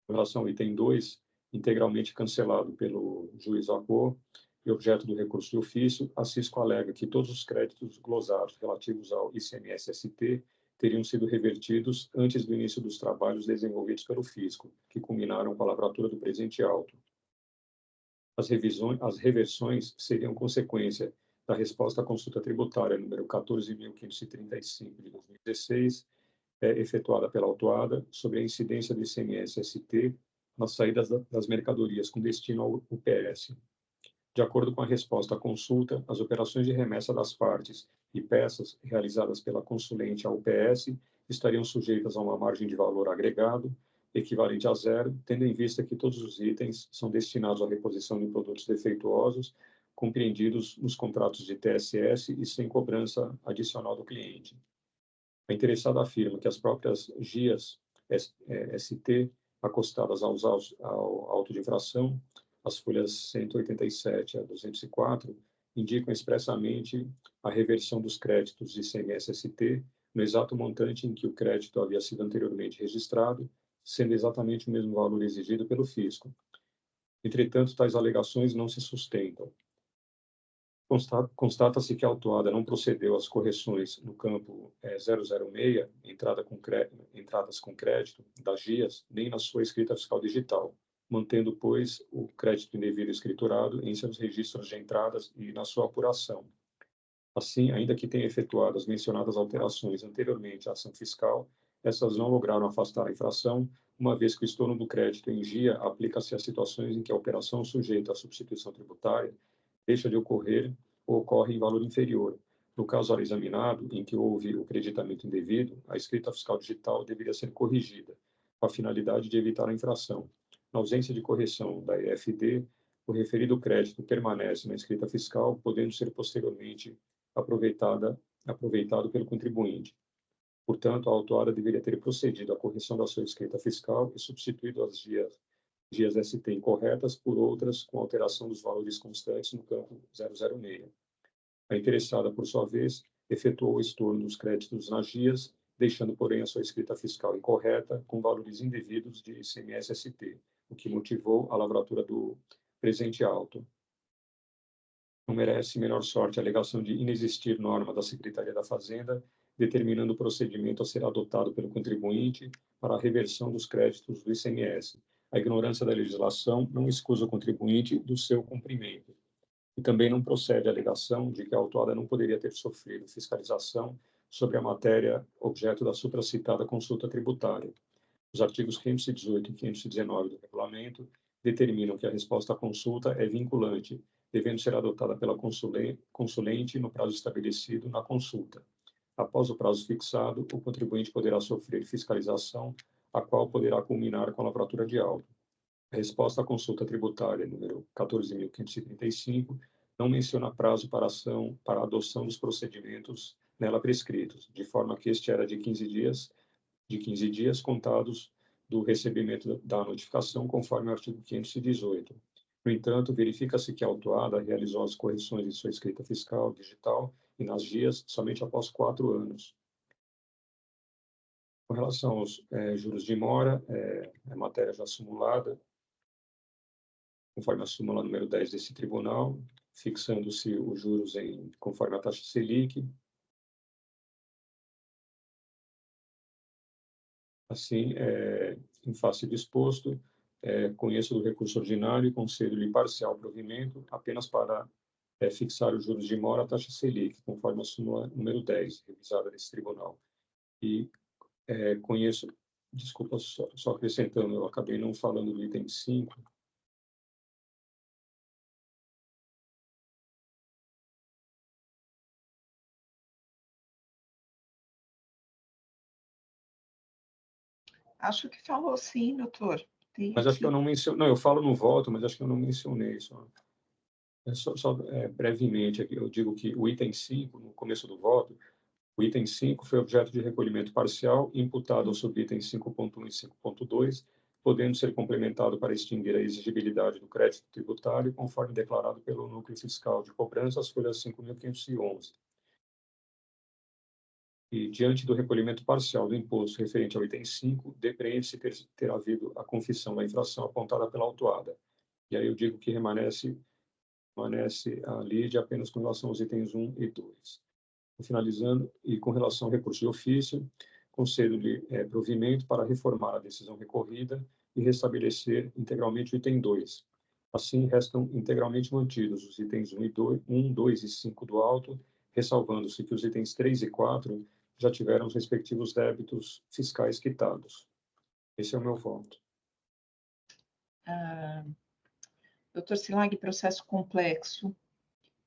relação ao item 2, integralmente cancelado pelo juiz Vapor e objeto do recurso de ofício, a Cisco alega que todos os créditos glosados relativos ao ICMS-ST teriam sido revertidos antes do início dos trabalhos desenvolvidos pelo Fisco, que culminaram com a lavratura do presente auto. As reversões seriam consequência da resposta à consulta tributária número 14.535 de 2016, efetuada pela autuada sobre a incidência do ICMS-ST nas saídas das mercadorias com destino ao UPS. De acordo com a resposta à consulta, as operações de remessa das partes e peças realizadas pela consulente ao UPS estariam sujeitas a uma margem de valor agregado equivalente a zero, tendo em vista que todos os itens são destinados à reposição de produtos defeituosos, compreendidos nos contratos de TSS e sem cobrança adicional do cliente. A interessada afirma que as próprias GIAs ST acostadas ao auto de infração, as folhas 187 a 204, indicam expressamente a reversão dos créditos de ICMS-ST no exato montante em que o crédito havia sido anteriormente registrado, sendo exatamente o mesmo valor exigido pelo Fisco. Entretanto, tais alegações não se sustentam. Constata-se que a autuada não procedeu às correções no campo 006, entradas com crédito, das GIAs, nem na sua escrita fiscal digital, mantendo, pois, o crédito indevido escriturado em seus registros de entradas e na sua apuração. Assim, ainda que tenha efetuado as mencionadas alterações anteriormente à ação fiscal, essas não lograram afastar a infração, uma vez que o estorno do crédito em GIA aplica-se a situações em que a operação sujeita à substituição tributária deixa de ocorrer ou ocorre em valor inferior. No caso ora examinado, em que houve o creditamento indevido, a escrita fiscal digital deveria ser corrigida, com a finalidade de evitar a infração. Na ausência de correção da EFD, o referido crédito permanece na escrita fiscal, podendo ser posteriormente aproveitado pelo contribuinte. Portanto, a autuada deveria ter procedido à correção da sua escrita fiscal e substituído as GIAs ST incorretas por outras com alteração dos valores constantes no campo 006. A interessada, por sua vez, efetuou o estorno dos créditos nas GIAs, deixando, porém, a sua escrita fiscal incorreta com valores indevidos de ICMS-ST, o que motivou a lavratura do presente auto. Não merece menor sorte a alegação de inexistir norma da Secretaria da Fazenda determinando o procedimento a ser adotado pelo contribuinte para a reversão dos créditos do ICMS. A ignorância da legislação não excusa o contribuinte do seu cumprimento. E também não procede a alegação de que a autuada não poderia ter sofrido fiscalização sobre a matéria objeto da supracitada consulta tributária. Os artigos 518 e 519 do regulamento determinam que a resposta à consulta é vinculante, devendo ser adotada pela consulente no prazo estabelecido na consulta. Após o prazo fixado, o contribuinte poderá sofrer fiscalização, a qual poderá culminar com a lavratura de auto. A resposta à consulta tributária número 14.535 não menciona prazo para a adoção dos procedimentos nela prescritos, de forma que este era de 15 dias contados do recebimento da notificação, conforme o artigo 518. No entanto, verifica-se que a autuada realizou as correções de sua escrita fiscal digital e nas GIAs somente após 4 anos. Com relação aos juros de mora, a matéria já simulada, conforme a súmula número 10 desse tribunal, fixando-se os juros conforme a taxa Selic. Assim, em face do exposto, conheço do recurso ordinário e concedo-lhe parcial provimento apenas para fixar os juros de mora à taxa Selic, conforme a súmula número 10, revisada nesse tribunal. E conheço, desculpa, só acrescentando, eu acabei não falando do item 5, Acho que falou sim, doutor. mas acho que eu não mencionei, não, eu falo no voto, mas acho que eu não mencionei só. Brevemente, aqui, eu digo que o item 5, no começo do voto, O item 5 foi objeto de recolhimento parcial, imputado aos subitens 5.1 e 5.2, podendo ser complementado para extinguir a exigibilidade do crédito tributário, conforme declarado pelo Núcleo Fiscal de Cobrança, as folhas 5.511. E, diante do recolhimento parcial do imposto referente ao item 5, depreende-se ter havido a confissão da infração apontada pela autuada. E aí eu digo que permanece a lide apenas com relação aos itens 1 e 2. Finalizando, e com relação ao recurso de ofício, concedo-lhe provimento para reformar a decisão recorrida e restabelecer integralmente o item 2. Assim, restam integralmente mantidos os itens 1, 2 e 5 do auto, ressalvando-se que os itens 3 e 4 já tiveram os respectivos débitos fiscais quitados. Esse é o meu voto. Dr. Silag, processo complexo.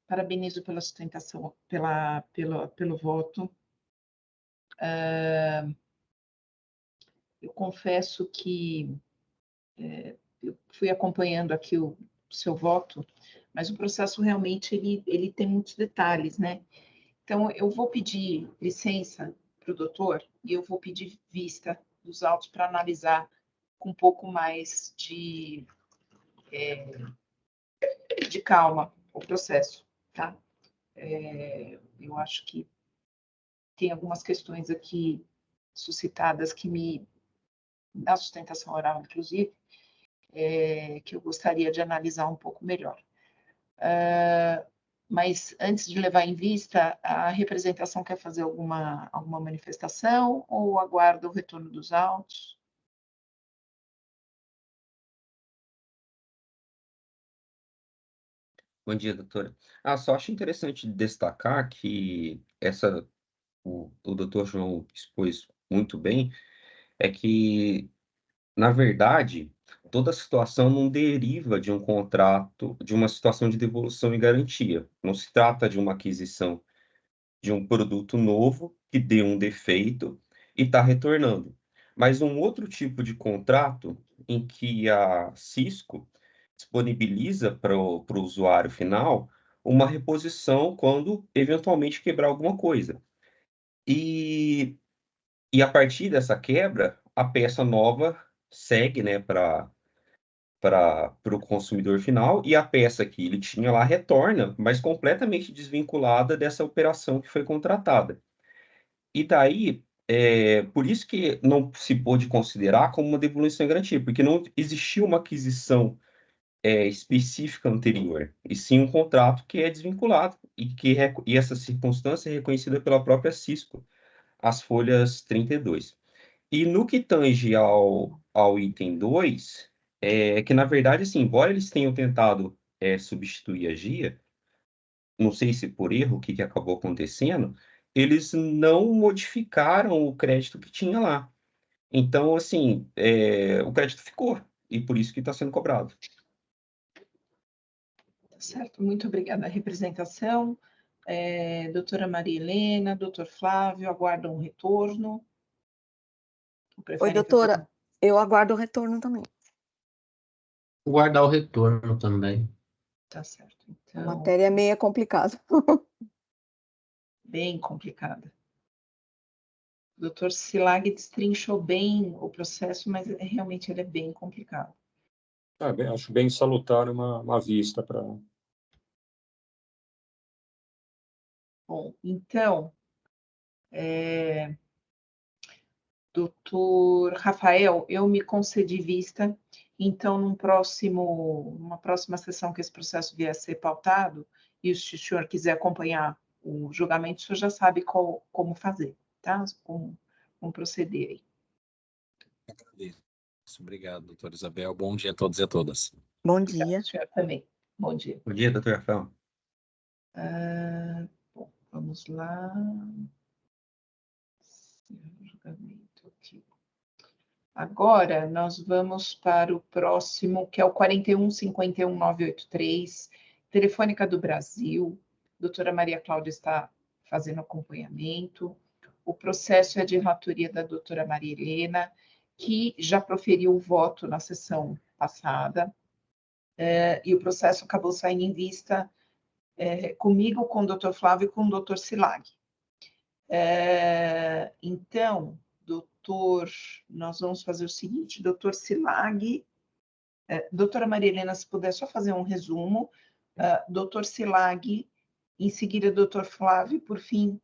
Parabenizo pela sustentação, pelo voto. Eu confesso que eu fui acompanhando aqui o seu voto, mas o processo realmente ele tem muitos detalhes, né? Então, eu vou pedir licença para o doutor e eu vou pedir vista dos autos para analisar com um pouco mais de calma o processo, tá? Eu acho que tem algumas questões aqui suscitadas na sustentação oral, inclusive, que eu gostaria de analisar um pouco melhor. Mas, antes de levar em vista, a representação quer fazer alguma manifestação ou aguarda o retorno dos autos? Bom dia, doutora. Só acho interessante destacar que o doutor João expôs muito bem, é que, na verdade, toda situação não deriva de um contrato, de uma situação de devolução e garantia. Não se trata de uma aquisição de um produto novo que deu um defeito e está retornando. Mas um outro tipo de contrato em que a Cisco disponibiliza para o usuário final uma reposição quando eventualmente quebrar alguma coisa. E a partir dessa quebra, a peça nova segue, né, para o consumidor final, e a peça que ele tinha lá retorna, mas completamente desvinculada dessa operação que foi contratada. E daí, por isso que não se pôde considerar como uma devolução em garantia, porque não existia uma aquisição específica anterior, e sim um contrato que é desvinculado, e essa circunstância é reconhecida pela própria Cisco, as folhas 32. E no que tange ao item 2, que na verdade, assim, embora eles tenham tentado substituir a GIA, não sei se por erro, o que acabou acontecendo, eles não modificaram o crédito que tinha lá. Então, assim, o crédito ficou, e por isso que está sendo cobrado. Tá certo, muito obrigada. A representação, doutora Maria Helena, doutor Flávio, aguardam um retorno. Oi, doutora, eu aguardo o retorno também. Guardar o retorno também. Tá certo. A Então, matéria é meio complicada. bem complicada. O doutor Silag destrinchou bem o processo, mas realmente ele é bem complicado. Acho bem salutar uma vista para... Bom, então, doutor Rafael, eu me concedi vista, então, numa próxima sessão que esse processo vier a ser pautado, e se o senhor quiser acompanhar o julgamento, o senhor já sabe como fazer, tá? Como proceder aí. Agradeço. Obrigado, doutora Isabel. Bom dia a todos e a todas. Bom Obrigada, dia. senhor também. Bom dia. Bom dia, doutor Rafael. Bom, vamos lá. Julgamento aqui. Agora, nós vamos para o próximo, que é o 41-51-983, Telefônica do Brasil. Doutora Maria Cláudia está fazendo acompanhamento. O processo é de relatoria da doutora Maria Helena, que já proferiu o voto na sessão passada, e o processo acabou saindo em vista comigo, com o doutor Flávio e com o doutor Silag. Então, doutor, nós vamos fazer o seguinte, doutor Silag, doutora Maria Helena, se puder só fazer um resumo, doutor Silag, em seguida, doutor Flávio, por fim,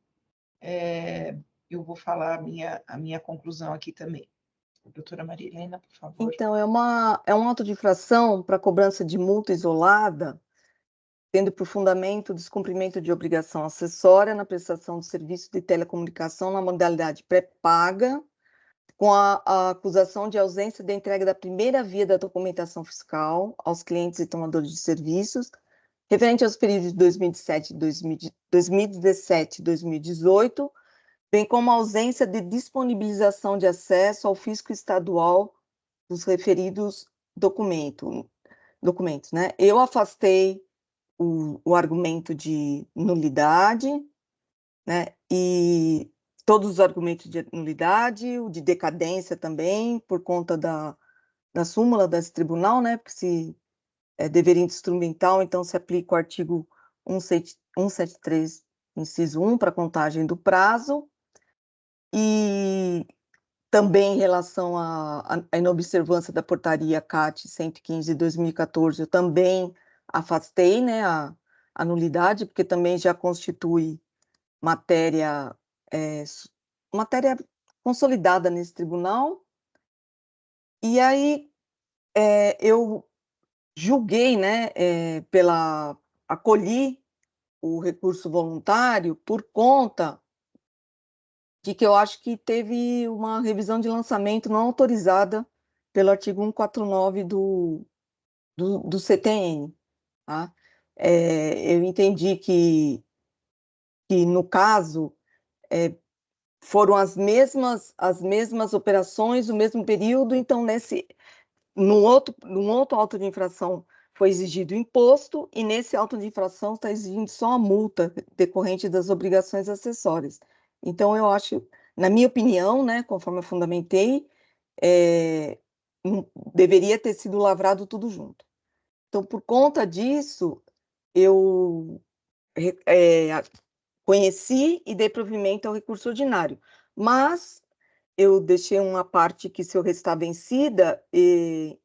eu vou falar a minha conclusão aqui também. Doutora Maria Helena, por favor. Então, é um auto de infração para cobrança de multa isolada, tendo por fundamento o descumprimento de obrigação acessória na prestação de serviço de telecomunicação na modalidade pré-paga, com a acusação de ausência da entrega da primeira via da documentação fiscal aos clientes e tomadores de serviços, referente aos períodos de 2017 e 2018, bem como a ausência de disponibilização de acesso ao fisco estadual dos referidos documentos, né? Eu afastei o argumento de nulidade, né? E todos os argumentos de nulidade, o de decadência também, por conta da súmula desse tribunal, né? Porque se deveria instrumental, então se aplica o artigo 173, inciso 1, para contagem do prazo, e também em relação à inobservância da portaria CAT 115 de 2014, eu também afastei, né, a nulidade, porque também já constitui matéria consolidada nesse tribunal. E aí eu julguei, né, acolhi o recurso voluntário por conta de que eu acho que teve uma revisão de lançamento não autorizada pelo artigo 149 do CTN, tá? Eu entendi que no caso, foram as mesmas operações, o mesmo período, então, num outro auto de infração foi exigido o imposto, e nesse auto de infração está exigindo só a multa decorrente das obrigações acessórias. Então, eu acho, na minha opinião, né, conforme eu fundamentei, deveria ter sido lavrado tudo junto. Então, por conta disso, eu conheci e dei provimento ao recurso ordinário, mas eu deixei uma parte que, se eu restar vencida, em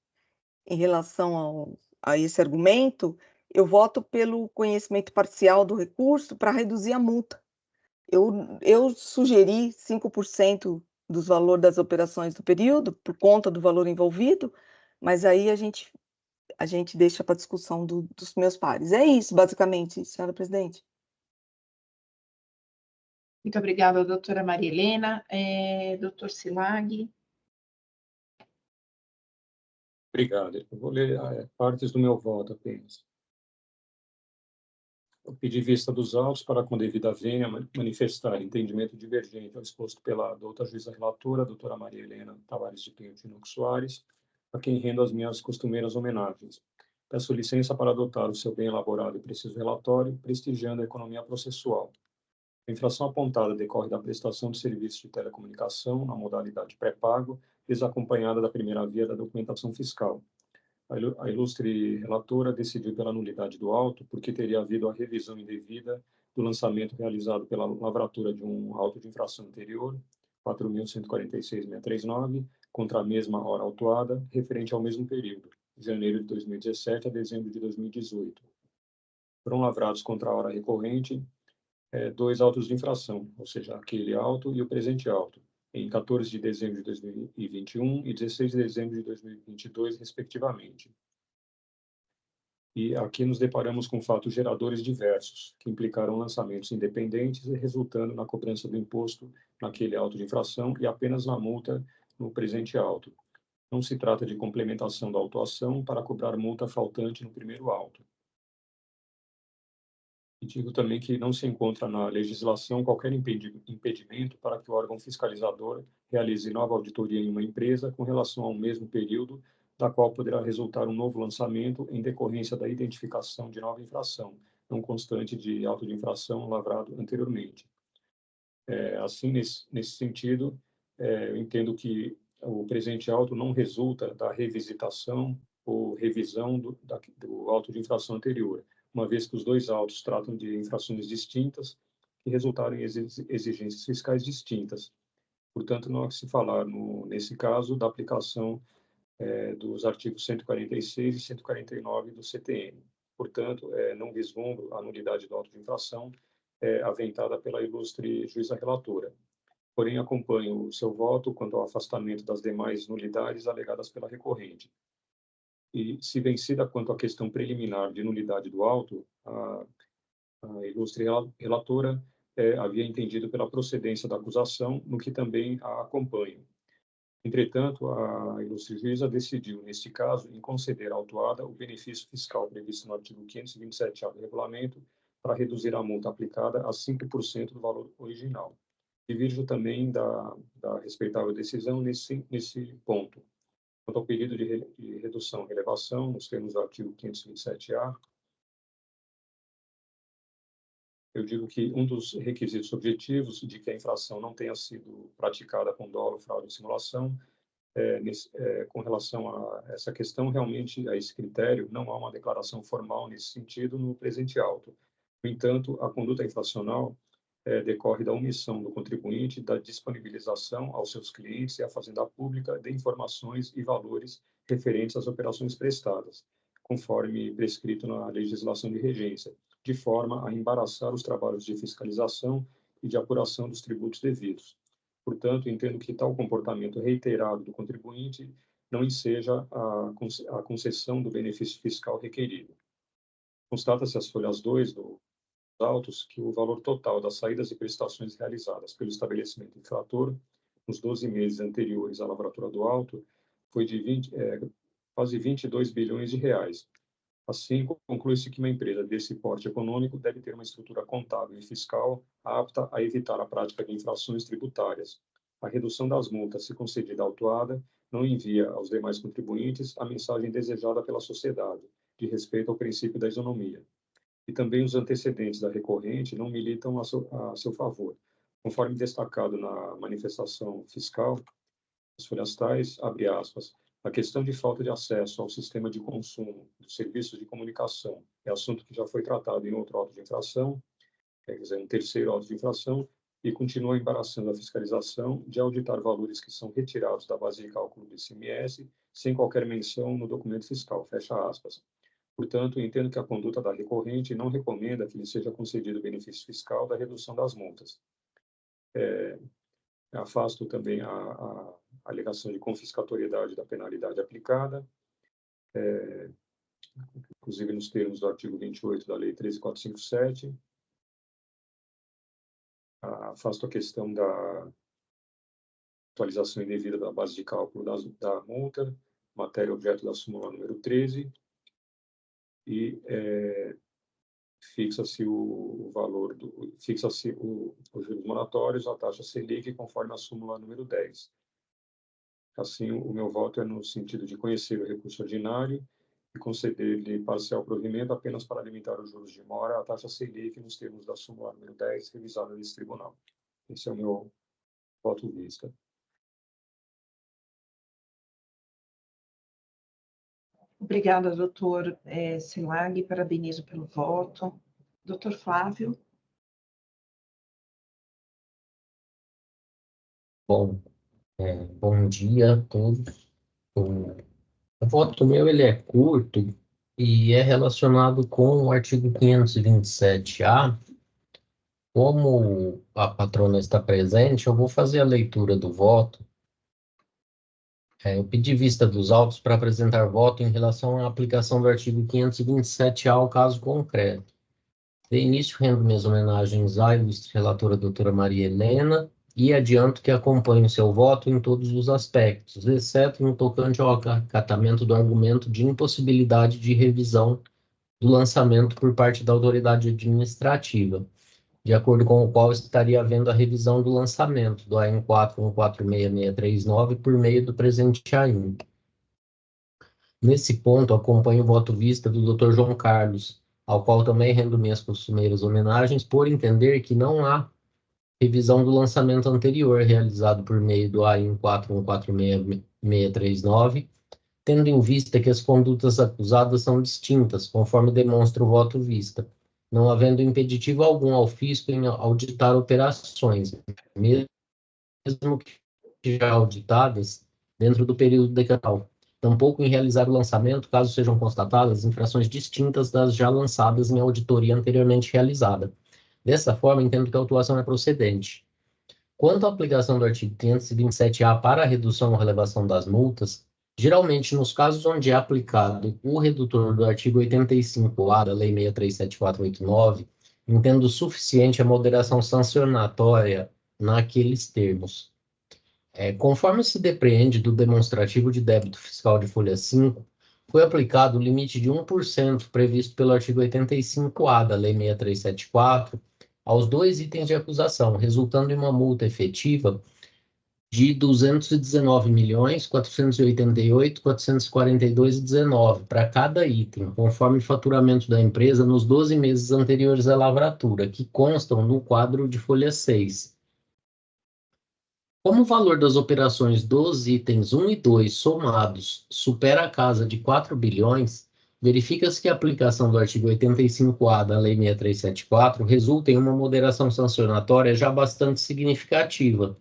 relação a esse argumento, eu voto pelo conhecimento parcial do recurso para reduzir a multa. Eu sugeri 5% dos valores das operações do período, por conta do valor envolvido, mas aí a gente deixa para discussão dos meus pares. É isso, basicamente, senhora presidente. Muito obrigada, doutora Maria Helena. Doutor Silag. Obrigado. Eu vou ler partes do meu voto apenas. Eu pedi vista dos autos para, com devida vênia, manifestar entendimento divergente ao exposto pela doutora juíza relatora, doutora Maria Helena Tavares de Pinho Tinoco Soares, a quem rendo as minhas costumeiras homenagens. Peço licença para adotar o seu bem elaborado e preciso relatório, prestigiando a economia processual. A infração apontada decorre da prestação de serviço de telecomunicação na modalidade pré-pago, desacompanhada da primeira via da documentação fiscal. A ilustre relatora decidiu pela nulidade do auto porque teria havido a revisão indevida do lançamento realizado pela lavratura de um auto de infração anterior, 4.146.639, contra a mesma hora autuada, referente ao mesmo período, janeiro de 2017 a dezembro de 2018. Foram lavrados contra a hora recorrente 2 autos de infração, ou seja, aquele auto e o presente auto, em 14 de dezembro de 2021 e 16 de dezembro de 2022, respectivamente. E aqui nos deparamos com fatos geradores diversos, que implicaram lançamentos independentes e resultando na cobrança do imposto naquele auto de infração e apenas na multa no presente auto. Não se trata de complementação da autuação para cobrar multa faltante no primeiro auto. E digo também que não se encontra na legislação qualquer impedimento para que o órgão fiscalizador realize nova auditoria em uma empresa com relação ao mesmo período, da qual poderá resultar um novo lançamento em decorrência da identificação de nova infração, não constante de auto de infração lavrado anteriormente. Assim, nesse sentido, eu entendo que o presente auto não resulta da revisitação ou revisão do auto de infração anterior, uma vez que os 2 autos tratam de infrações distintas que resultaram em exigências fiscais distintas. Portanto, não há que se falar, nesse caso, da aplicação dos artigos 146 e 149 do CTN. Portanto, não vislumbro a nulidade do auto de infração aventada pela ilustre juíza relatora. Porém, acompanho o seu voto quanto ao afastamento das demais nulidades alegadas pela recorrente. E, se vencida quanto à questão preliminar de nulidade do auto, a ilustre relatora havia entendido pela procedência da acusação, no que também a acompanho. Entretanto, a ilustre juíza decidiu, neste caso, em conceder à autuada o benefício fiscal previsto no artigo 527-A do regulamento para reduzir a multa aplicada a 5% do valor original. Divirjo também da respeitável decisão nesse ponto. Quanto ao pedido de redução e relevação, nos termos do artigo 527-A, eu digo que um dos requisitos objetivos de que a infração não tenha sido praticada com dolo, fraude ou simulação, com relação a essa questão, realmente, a esse critério, não há uma declaração formal nesse sentido no presente auto. No entanto, a conduta infracional decorre da omissão do contribuinte da disponibilização aos seus clientes e à Fazenda Pública de informações e valores referentes às operações prestadas, conforme prescrito na legislação de regência, de forma a embaraçar os trabalhos de fiscalização e de apuração dos tributos devidos. Portanto, entendo que tal comportamento reiterado do contribuinte não enseja a concessão do benefício fiscal requerido. Constata-se as folhas 2 dos autos que o valor total das saídas e prestações realizadas pelo estabelecimento infrator nos 12 meses anteriores à lavratura do auto foi de quase 22 bilhões de reais. Assim, conclui-se que uma empresa desse porte econômico deve ter uma estrutura contábil e fiscal apta a evitar a prática de infrações tributárias. A redução das multas, se concedida à autuada, não envia aos demais contribuintes a mensagem desejada pela sociedade, de respeito ao princípio da isonomia. E também os antecedentes da recorrente não militam a seu favor. Conforme destacado na manifestação fiscal, as folhas tais, abre aspas, a questão de falta de acesso ao sistema de consumo dos serviços de comunicação é assunto que já foi tratado em outro auto de infração, quer dizer, um terceiro auto de infração, e continua embaraçando a fiscalização de auditar valores que são retirados da base de cálculo do ICMS sem qualquer menção no documento fiscal, fecha aspas. Portanto, entendo que a conduta da recorrente não recomenda que lhe seja concedido o benefício fiscal da redução das multas. Afasto também a alegação de confiscatoriedade da penalidade aplicada, inclusive nos termos do artigo 28 da Lei 13.457. Afasto a questão da atualização indevida da base de cálculo da multa, matéria objeto da súmula número 13, e fixa-se o valor fixa-se os juros moratórios, a taxa Selic, conforme a súmula número 10. Assim, o meu voto é no sentido de conhecer o recurso ordinário e conceder-lhe parcial provimento apenas para limitar os juros de mora à taxa Selic nos termos da súmula número 10, revisada nesse tribunal. Esse é o meu voto vista. Obrigada, doutor Silag, parabenizo pelo voto. Doutor Flávio. Bom, bom dia a todos. O voto meu ele é curto e é relacionado com o artigo 527-A. Como a patrona está presente, eu vou fazer a leitura do voto. Eu pedi vista dos autos para apresentar voto em relação à aplicação do artigo 527-A ao caso concreto. De início, rendo minhas homenagens à ilustre relatora doutora Maria Helena e adianto que acompanho seu voto em todos os aspectos, exceto no tocante ao acatamento do argumento de impossibilidade de revisão do lançamento por parte da autoridade administrativa, de acordo com o qual estaria havendo a revisão do lançamento do AIN 4146639 por meio do presente AIN. Nesse ponto, acompanho o voto vista do Dr. João Carlos, ao qual também rendo minhas costumeiras homenagens, por entender que não há revisão do lançamento anterior realizado por meio do AIN 4146639, tendo em vista que as condutas acusadas são distintas, conforme demonstra o voto vista, não havendo impeditivo algum ao fisco em auditar operações, mesmo que já auditadas dentro do período decretal. Tampouco em realizar o lançamento, caso sejam constatadas infrações distintas das já lançadas em auditoria anteriormente realizada. Dessa forma, entendo que a autuação é procedente. Quanto à aplicação do artigo 527-A para a redução ou relevação das multas, geralmente nos casos onde é aplicado o redutor do artigo 85-A da Lei 637489, entendo suficiente a moderação sancionatória naqueles termos. Conforme se depreende do demonstrativo de débito fiscal de folha 5, foi aplicado o limite de 1% previsto pelo artigo 85-A da Lei 6374 aos 2 itens de acusação, resultando em uma multa efetiva de R$ 219.488.442,19 para cada item, conforme o faturamento da empresa nos 12 meses anteriores à lavratura, que constam no quadro de folha 6. Como o valor das operações dos itens 1 e 2 somados supera a casa de 4 bilhões, verifica-se que a aplicação do artigo 85-A da Lei 6374 resulta em uma moderação sancionatória já bastante significativa,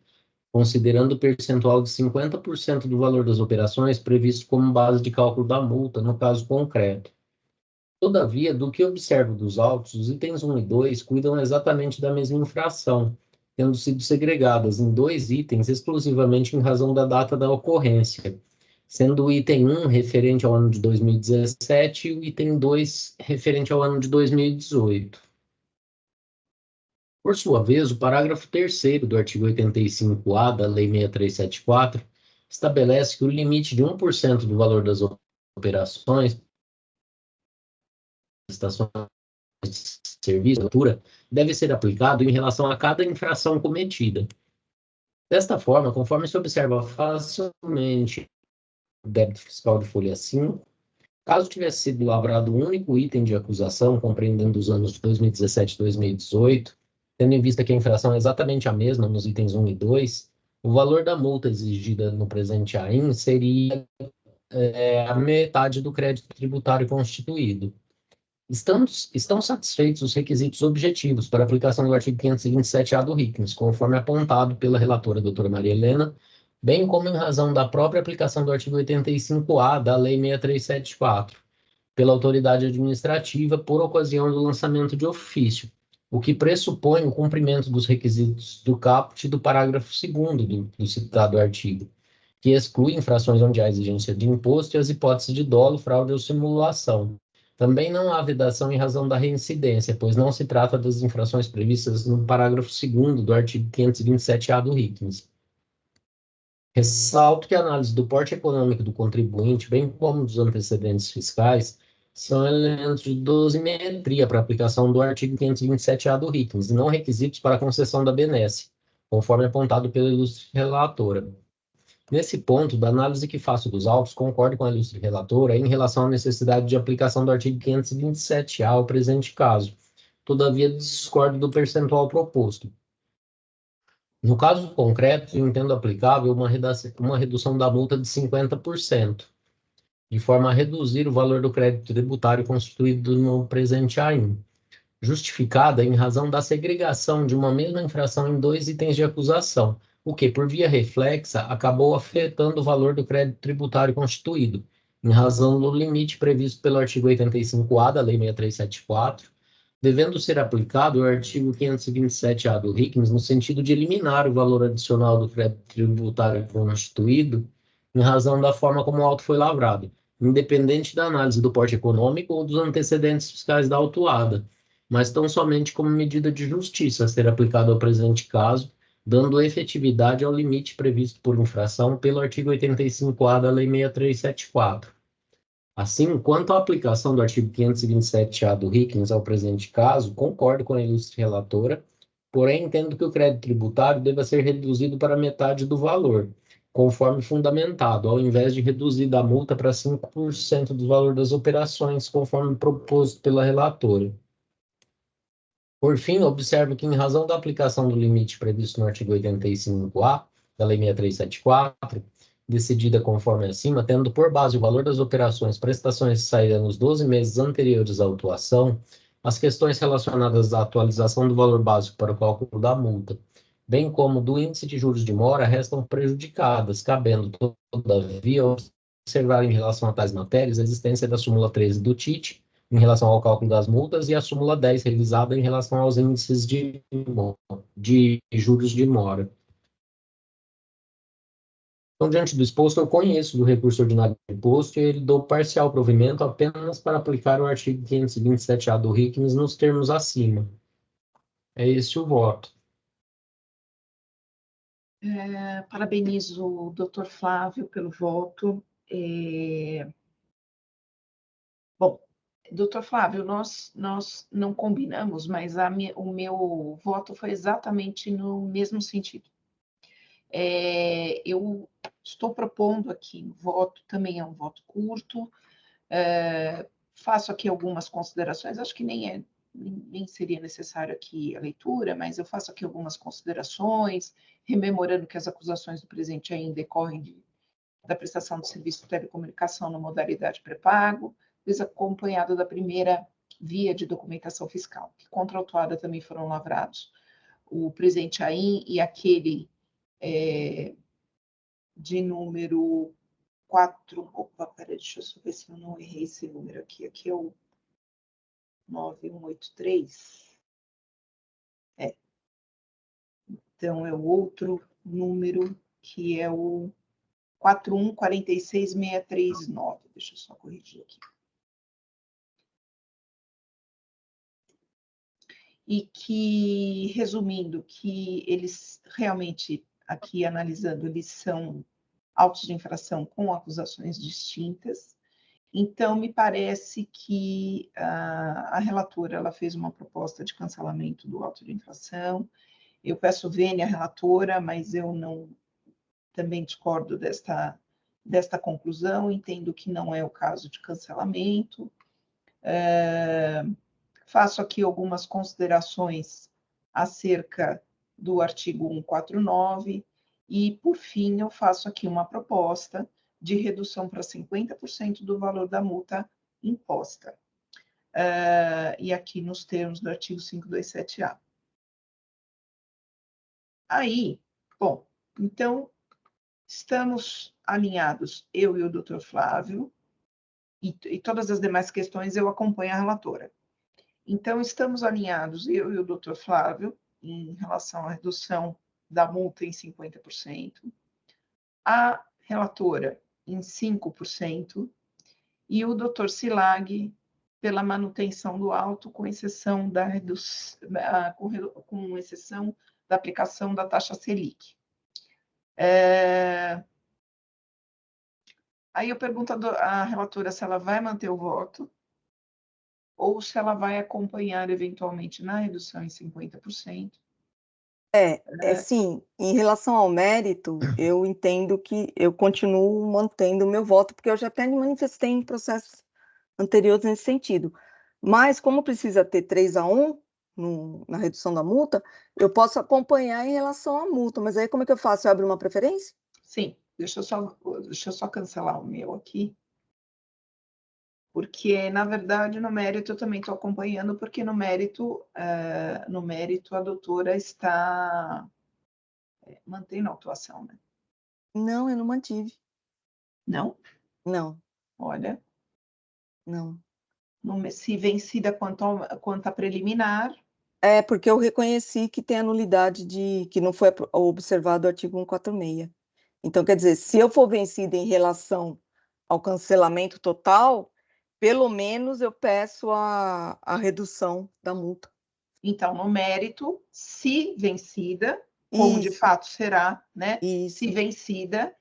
considerando o percentual de 50% do valor das operações previsto como base de cálculo da multa, no caso concreto. Todavia, do que observo dos autos, os itens 1 e 2 cuidam exatamente da mesma infração, tendo sido segregadas em 2 itens exclusivamente em razão da data da ocorrência, sendo o item 1 referente ao ano de 2017 e o item 2 referente ao ano de 2018. Por sua vez, o parágrafo 3º do artigo 85-A da Lei 6374 estabelece que o limite de 1% do valor das operações, prestações de serviço, deve ser aplicado em relação a cada infração cometida. Desta forma, conforme se observa facilmente o débito fiscal de folha 5, caso tivesse sido lavrado um único item de acusação, compreendendo os anos de 2017 e 2018, tendo em vista que a infração é exatamente a mesma nos itens 1 e 2, o valor da multa exigida no presente AIN seria a metade do crédito tributário constituído. Estão satisfeitos os requisitos objetivos para a aplicação do artigo 527-A do RICNES, conforme apontado pela relatora doutora Maria Helena, bem como em razão da própria aplicação do artigo 85-A da Lei 6374, pela autoridade administrativa por ocasião do lançamento de ofício, o que pressupõe o cumprimento dos requisitos do caput do parágrafo 2º do citado artigo, que exclui infrações onde há exigência de imposto e as hipóteses de dolo, fraude ou simulação. Também não há vedação em razão da reincidência, pois não se trata das infrações previstas no parágrafo 2º do artigo 527-A do RICNES. Ressalto que a análise do porte econômico do contribuinte, bem como dos antecedentes fiscais, são elementos de dosimetria para aplicação do artigo 527-A do RICNES, e não requisitos para a concessão da benesse, conforme apontado pela ilustre relatora. Nesse ponto, da análise que faço dos autos, concordo com a ilustre relatora em relação à necessidade de aplicação do artigo 527-A ao presente caso. Todavia, discordo do percentual proposto. No caso concreto, eu entendo aplicável uma redução da multa de 50%, de forma a reduzir o valor do crédito tributário constituído no presente AIN, justificada em razão da segregação de uma mesma infração em 2 itens de acusação, o que, por via reflexa, acabou afetando o valor do crédito tributário constituído, em razão do limite previsto pelo artigo 85-A da Lei 6374, devendo ser aplicado o artigo 527-A do RICNES no sentido de eliminar o valor adicional do crédito tributário constituído em razão da forma como o auto foi lavrado, independente da análise do porte econômico ou dos antecedentes fiscais da autuada, mas tão somente como medida de justiça a ser aplicada ao presente caso, dando efetividade ao limite previsto por infração pelo artigo 85-A da Lei 6374. Assim, quanto à aplicação do artigo 527-A do RICNES ao presente caso, concordo com a ilustre relatora, porém entendo que o crédito tributário deva ser reduzido para metade do valor, conforme fundamentado, ao invés de reduzir da multa para 5% do valor das operações, conforme proposto pela relatora. Por fim, observo que, em razão da aplicação do limite previsto no artigo 85-A da Lei 6374, decidida conforme acima, tendo por base o valor das operações, prestações de saída nos 12 meses anteriores à autuação, as questões relacionadas à atualização do valor básico para o cálculo da multa, bem como do índice de juros de mora, restam prejudicadas, cabendo, todavia, observar em relação a tais matérias a existência da súmula 13 do TIT, em relação ao cálculo das multas, e a súmula 10 revisada em relação aos índices de juros de mora. Então, diante do exposto, eu conheço do recurso ordinário de imposto e ele dou parcial provimento apenas para aplicar o artigo 527-A do RICNES nos termos acima. É esse o voto. Parabenizo o doutor Flávio pelo voto. Bom, doutor Flávio, nós não combinamos, mas o meu voto foi exatamente no mesmo sentido. Eu estou propondo aqui o voto, também é um voto curto, faço aqui algumas considerações, acho que nem seria necessário aqui a leitura, mas eu faço aqui algumas considerações, rememorando que as acusações do presente ainda decorrem da prestação de serviço de telecomunicação na modalidade pré-pago, acompanhado da primeira via de documentação fiscal, que contra a autuada também foram lavrados o presente AIM e aquele de número 4. Opa, peraí, deixa eu só ver se eu não errei esse número aqui. Aqui é o 9183. Então, é o outro número que é o 4146639. Deixa eu só corrigir aqui. E que, resumindo, que eles realmente, aqui analisando, eles são autos de infração com acusações distintas. Então, me parece que a relatora ela fez uma proposta de cancelamento do auto de infração. Eu peço vênia à relatora, mas eu não também discordo desta conclusão, entendo que não é o caso de cancelamento. Faço aqui algumas considerações acerca do artigo 149 e, por fim, eu faço aqui uma proposta de redução para 50% do valor da multa imposta. E aqui nos termos do artigo 527-A. Aí, bom, então, estamos alinhados, eu e o doutor Flávio, e todas as demais questões eu acompanho a relatora. Então, estamos alinhados, eu e o doutor Flávio, em relação à redução da multa em 50%, a relatora em 5%, e o doutor Silag pela manutenção do auto, com exceção da com exceção da aplicação da taxa Selic. Aí eu pergunto à relatora se ela vai manter o voto ou se ela vai acompanhar eventualmente na redução em 50%. Sim, em relação ao mérito, eu entendo que eu continuo mantendo o meu voto, porque eu já até me manifestei em processos anteriores nesse sentido. Mas, como precisa ter 3-1 na redução da multa, eu posso acompanhar em relação à multa, mas aí como é que eu faço? Eu abro uma preferência? Sim, deixa eu só cancelar o meu aqui. Porque, na verdade, no mérito eu também estou acompanhando, porque no mérito a doutora está mantendo a autuação, né? Não, eu não mantive. Não? Não. Olha. Não. Se vencida quanto a preliminar. Porque eu reconheci que tem a nulidade que não foi observado o artigo 146. Então, quer dizer, se eu for vencida em relação ao cancelamento total, pelo menos eu peço a redução da multa. Então, no mérito, se vencida, como de fato será, né? Isso. Se vencida,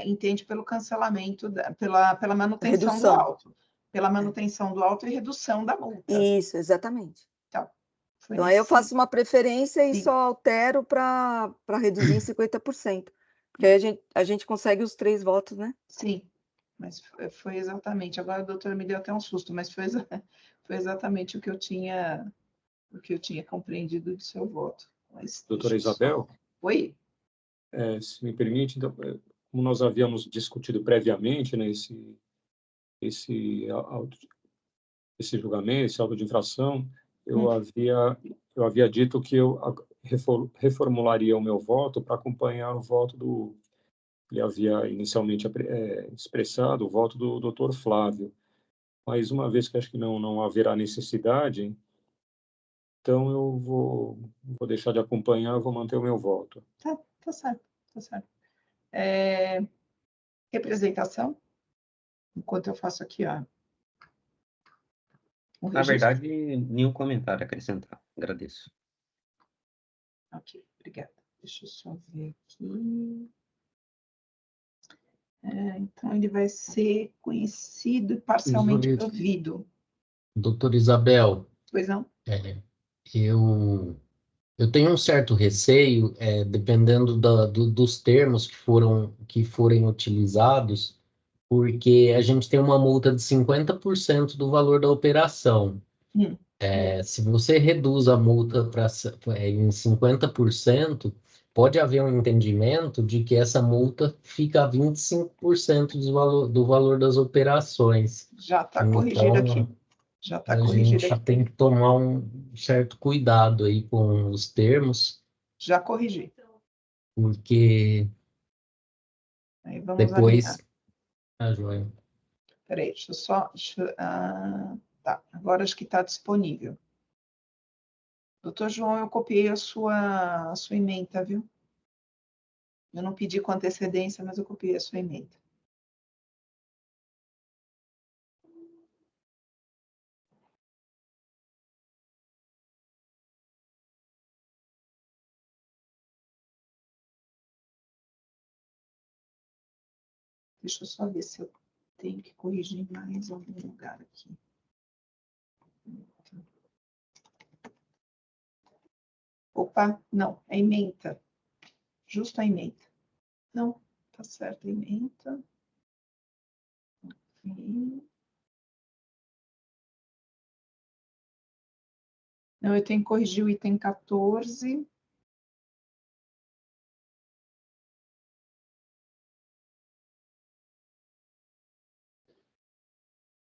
entende pelo cancelamento, pela manutenção do auto. Pela manutenção do auto e redução da multa. Isso, exatamente. Então aí eu faço uma preferência e só altero para reduzir em 50%. Porque aí a gente consegue os 3 votos, né? Sim, mas foi exatamente. Agora a doutora me deu até um susto, mas foi exatamente o que eu tinha compreendido do seu voto. Mas, doutora Isabel? Oi? Se me permite, então, como nós havíamos discutido previamente, né, esse esse julgamento, esse auto de infração, eu havia dito que eu reformularia o meu voto para acompanhar o voto do... Ele havia inicialmente expressado o voto do Dr. Flávio. Mas uma vez que acho que não haverá necessidade, então eu vou deixar de acompanhar, eu vou manter o meu voto. Tá certo, tá certo. Representação? Enquanto eu faço aqui, ó. Na verdade, nenhum comentário a acrescentar. Agradeço. Ok, obrigada. Deixa eu só ver aqui. Então, ele vai ser conhecido e parcialmente provido. Doutora Isabel. Pois não? Eu tenho um certo receio, dependendo dos termos que forem utilizados, porque a gente tem uma multa de 50% do valor da operação. Se você reduz a multa em 50%, pode haver um entendimento de que essa multa fica a 25% do valor das operações. Já está corrigido aqui. Já está corrigido aqui. A gente tem que tomar um certo cuidado aí com os termos. Já corrigi. Porque aí vamos depois... joia. Peraí, deixa eu só... tá, agora acho que está disponível. Doutor João, eu copiei a sua ementa, viu? Eu não pedi com antecedência, mas eu copiei a sua ementa. Deixa eu só ver se eu tenho que corrigir mais algum lugar aqui. Opa, não, é ementa. Justo a ementa. Não, tá certo, ementa. Okay. Não, eu tenho que corrigir o item 14.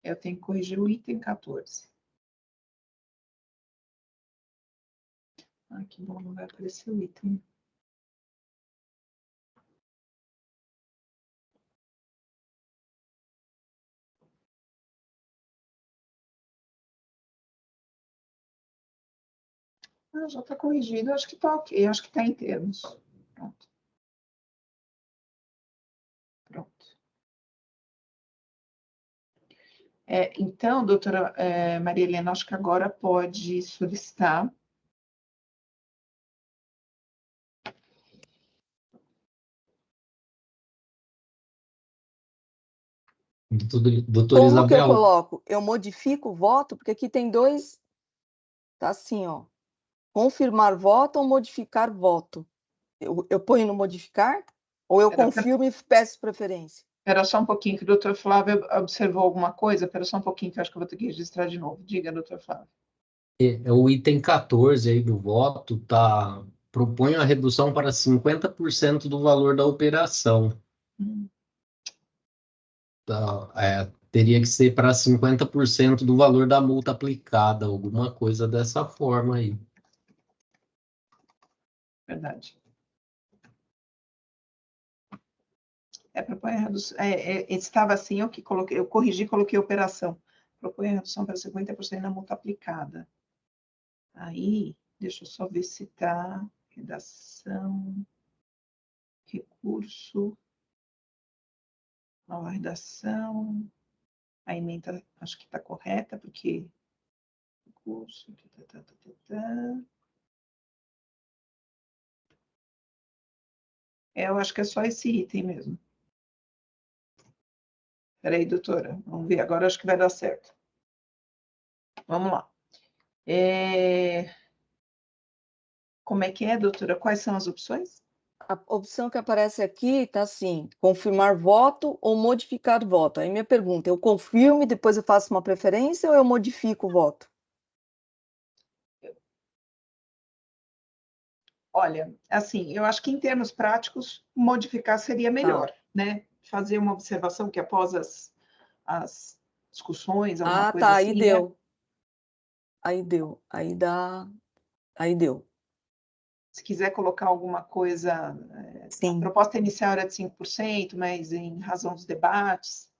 Eu tenho que corrigir o item 14. Ah, que bom, não vai aparecer o item. Já está corrigido, acho que está ok, acho que está em termos. Pronto. Pronto. Então, doutora Maria Helena, acho que agora pode solicitar. Doutor Como Isabel. que eu coloco? Eu modifico o voto? Porque aqui tem dois... Tá assim, ó. Confirmar voto ou modificar voto? Eu ponho no modificar? Ou eu confirmo e peço preferência? Espera só um pouquinho, que o doutor Flávio observou alguma coisa. Espera só um pouquinho, que eu acho que eu vou ter que registrar de novo. Diga, doutor Flávio. O item 14 aí do voto propõe a redução para 50% do valor da operação. Teria que ser para 50% do valor da multa aplicada, alguma coisa dessa forma aí. Verdade. Propõe a redução. Estava assim, eu corrigi, coloquei operação. Propõe a redução para 50% da multa aplicada. Aí, deixa eu só ver se está redação, recurso, nova redação, a emenda acho que está correta, porque recurso, eu acho que é só esse item mesmo. Espera aí, doutora, vamos ver, agora acho que vai dar certo. Vamos lá. Como é que é, doutora? Quais são as opções? A opção que aparece aqui está assim, confirmar voto ou modificar voto. Aí minha pergunta, eu confirmo e depois eu faço uma preferência ou eu modifico o voto? Olha, assim, eu acho que em termos práticos, modificar seria melhor, né? Fazer uma observação que após discussões, alguma coisa tá, assim? aí deu. Aí deu. Aí dá. Aí deu. Se quiser colocar alguma coisa, a Sim. proposta inicial era de 5%, mas em razão dos debates.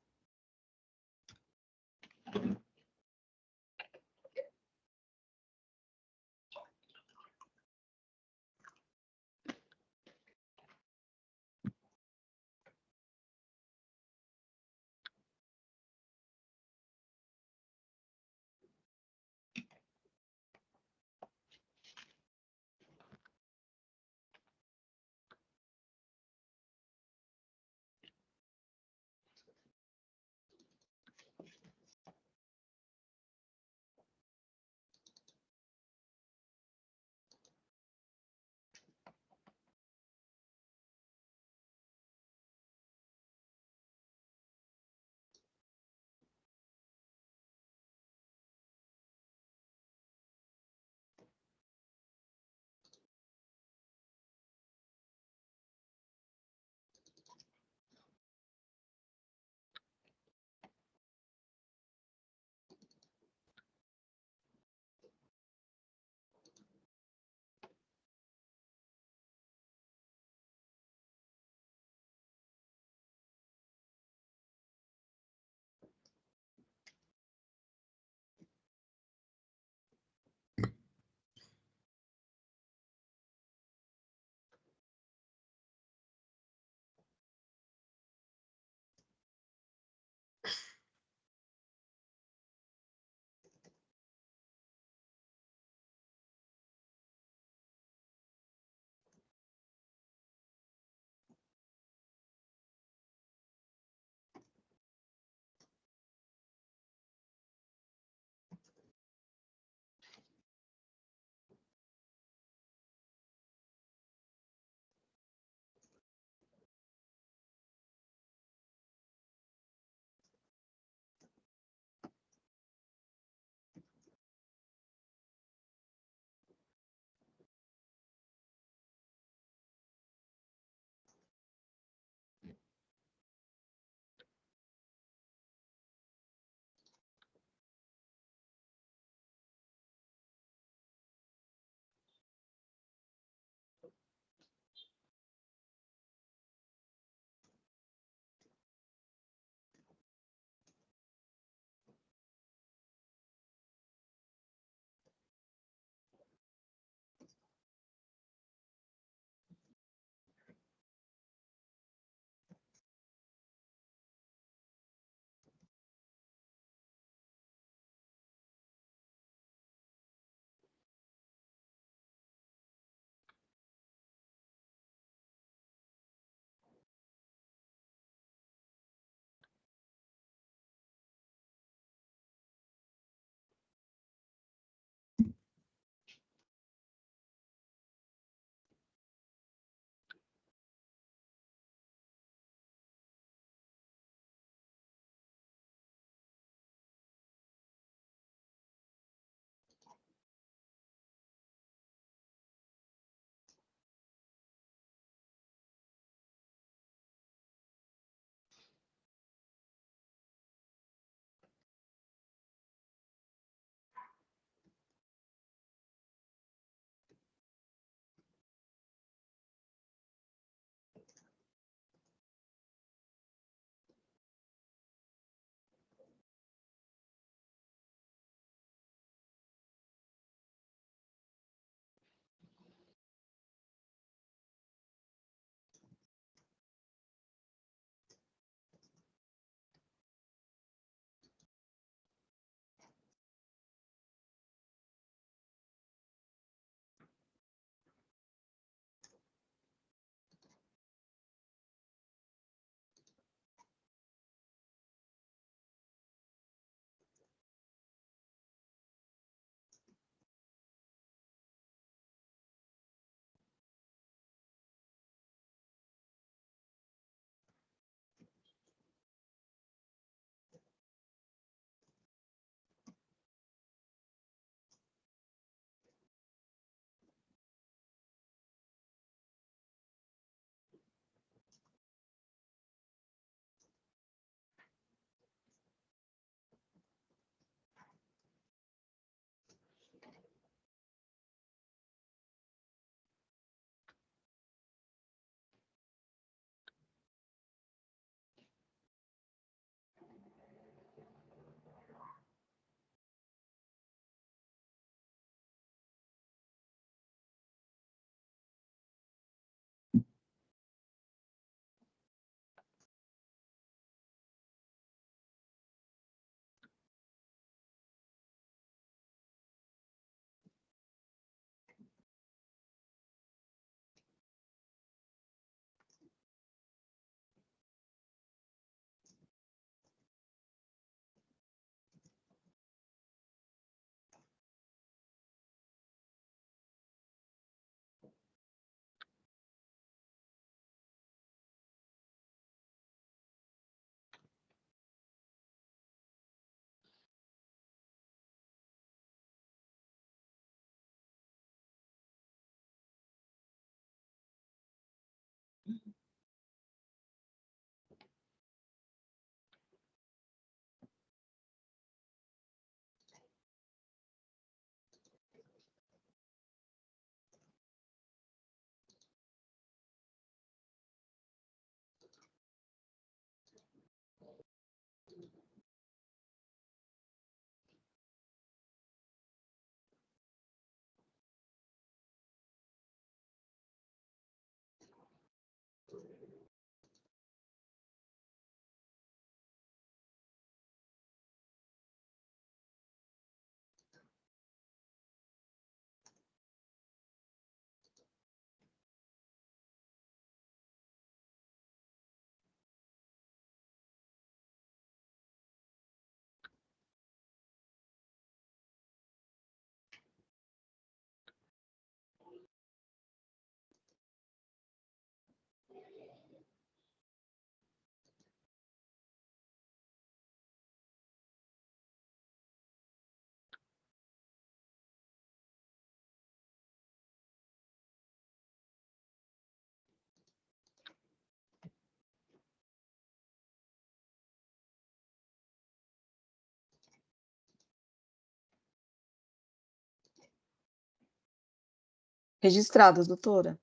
Registradas, doutora.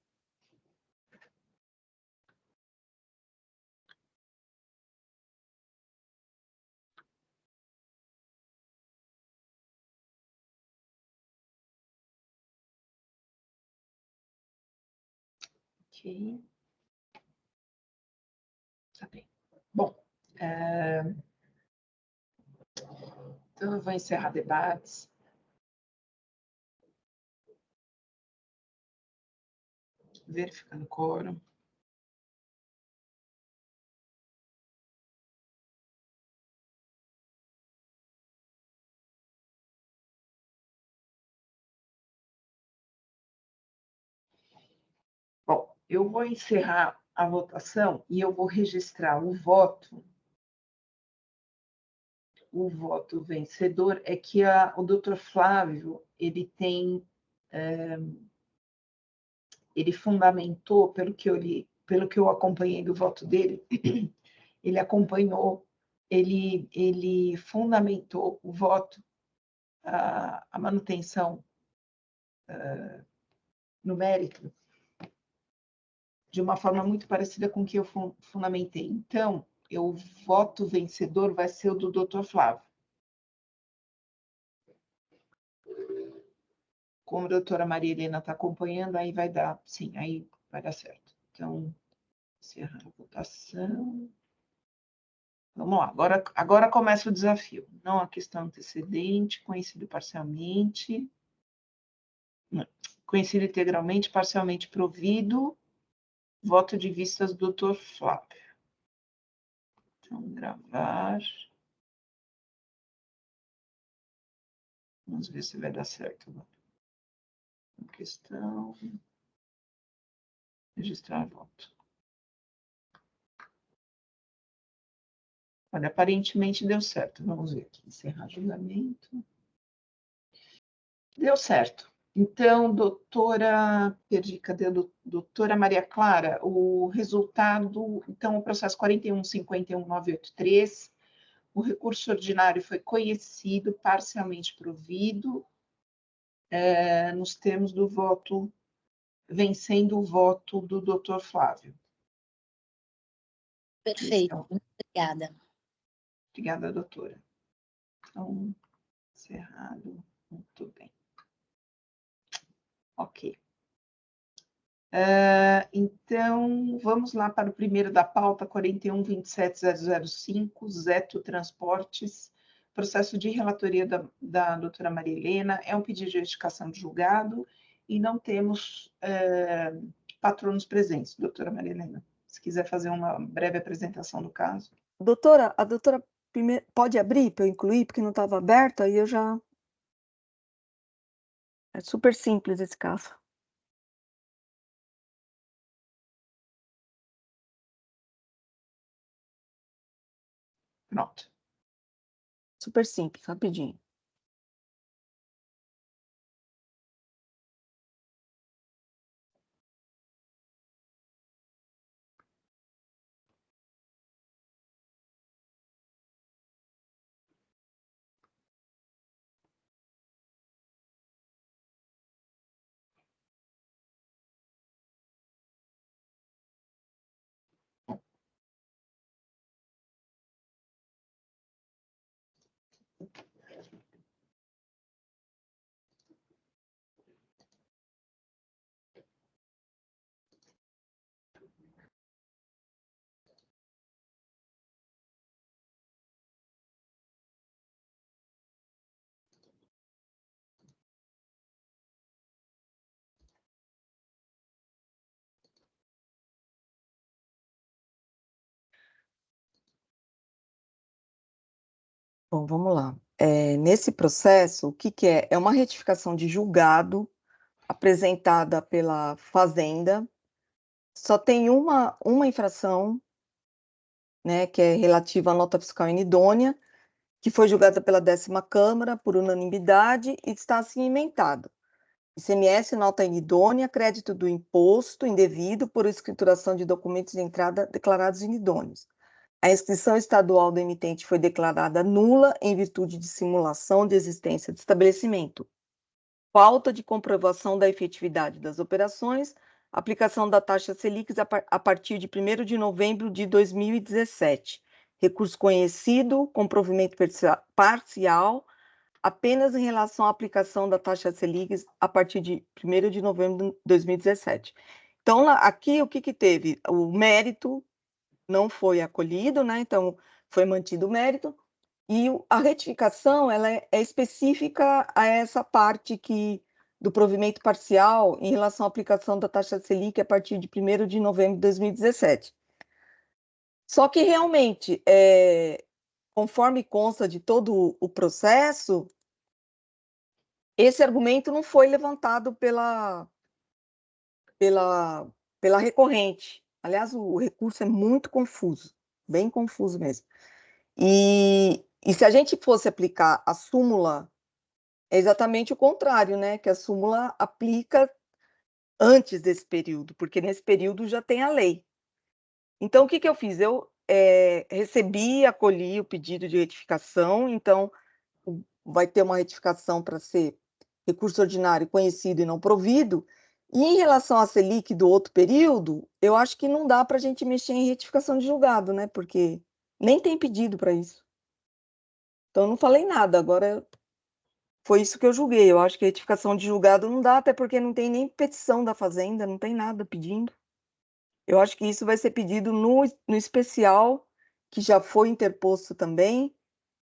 Ok. Tá bem. Bom, então eu vou encerrar debates. Verificando o quórum. Bom, eu vou encerrar a votação e eu vou registrar o voto. O voto vencedor é que o doutor Flávio, ele tem, ele fundamentou, pelo que eu li, pelo que eu acompanhei do voto dele, ele acompanhou, ele fundamentou o voto, a manutenção numérica, de uma forma muito parecida com o que eu fundamentei. Então, o voto vencedor vai ser o do doutor Flávio. Como a doutora Maria Helena está acompanhando, aí vai dar, sim, aí vai dar certo. Então, encerrar a votação. Vamos lá, agora começa o desafio. Não a questão antecedente, conhecido parcialmente, não, conhecido integralmente, parcialmente provido, voto de vistas do doutor Flávio. Então, gravar. Vamos ver se vai dar certo agora. Questão. Registrar voto. Olha, aparentemente deu certo. Vamos ver aqui. Encerrar julgamento. Deu certo. Então, doutora, perdi, cadê a doutora Maria Clara? O resultado, então, o processo 41.51983, o recurso ordinário foi conhecido, parcialmente provido, nos termos do voto, vencendo o voto do doutor Flávio. Perfeito, muito obrigada. Obrigada, doutora. Então, encerrado. Muito bem. Ok. Então, vamos lá para o primeiro da pauta, 41.27.005, Zeto Transportes, processo de relatoria da doutora Maria Helena, é um pedido de edificação de julgado e não temos patronos presentes. Doutora Maria Helena, se quiser fazer uma breve apresentação do caso. Doutora, a doutora primeiro, pode abrir para eu incluir, porque não estava aberta e eu já... É super simples esse caso. Pronto. Super simples, rapidinho. Bom, vamos lá. Nesse processo, o que é? É uma retificação de julgado apresentada pela Fazenda. Só tem uma infração, né, que é relativa à nota fiscal inidônea, que foi julgada pela 10ª Câmara por unanimidade e está assim emendado. ICMS, nota inidônea, crédito do imposto indevido por escrituração de documentos de entrada declarados inidôneos. A inscrição estadual do emitente foi declarada nula em virtude de simulação de existência de estabelecimento. Falta de comprovação da efetividade das operações, aplicação da taxa Selic a partir de 1º de novembro de 2017. Recurso conhecido, com provimento parcial, apenas em relação à aplicação da taxa Selic a partir de 1º de novembro de 2017. Então, aqui, o que teve? O mérito não foi acolhido, né? Então, foi mantido o mérito, e a retificação ela é específica a essa parte do provimento parcial em relação à aplicação da taxa Selic a partir de 1º de novembro de 2017. Só que, realmente, conforme consta de todo o processo, esse argumento não foi levantado pela recorrente. Aliás, o recurso é muito confuso, bem confuso mesmo. E se a gente fosse aplicar a súmula, é exatamente o contrário, né? Que a súmula aplica antes desse período, porque nesse período já tem a lei. Então, o que eu fiz? Eu recebi, acolhi o pedido de retificação, então vai ter uma retificação para ser recurso ordinário conhecido e não provido. E em relação à Selic do outro período, eu acho que não dá para a gente mexer em retificação de julgado, né? Porque nem tem pedido para isso. Então, eu não falei nada. Agora, foi isso que eu julguei. Eu acho que retificação de julgado não dá, até porque não tem nem petição da Fazenda, não tem nada pedindo. Eu acho que isso vai ser pedido no especial, que já foi interposto também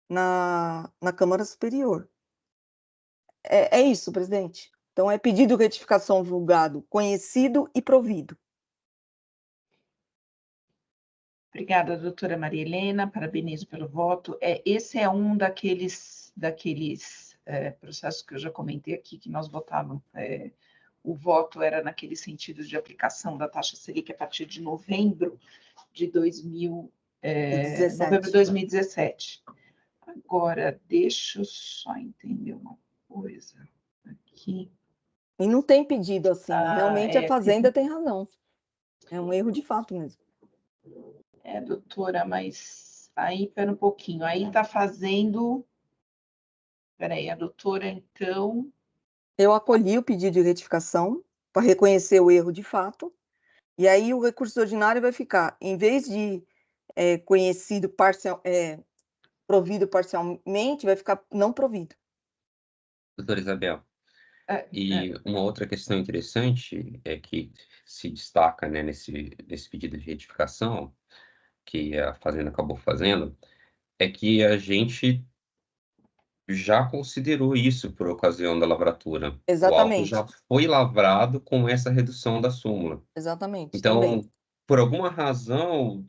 na Câmara Superior. É isso, presidente. Então, é pedido retificação julgado conhecido e provido. Obrigada, doutora Maria Helena, parabenizo pelo voto. Esse é um daqueles processos que eu já comentei aqui, que nós votávamos. O voto era naquele sentido de aplicação da taxa Selic a partir de novembro de 2017. Agora, deixa eu só entender uma coisa aqui. E não tem pedido assim. Realmente a Fazenda tem razão. É um erro de fato mesmo. Doutora, mas aí, pera um pouquinho. Aí está fazendo... Peraí, a doutora, então... Eu acolhi o pedido de retificação para reconhecer o erro de fato. E aí o recurso ordinário vai ficar, em vez de provido parcialmente, vai ficar não provido. Doutora Isabel, e uma outra questão interessante é que se destaca, né, nesse pedido de retificação, que a Fazenda acabou fazendo, é que a gente já considerou isso por ocasião da lavratura. O auto já Exatamente. foi lavrado com essa redução da súmula. Exatamente, Então, também. por alguma razão,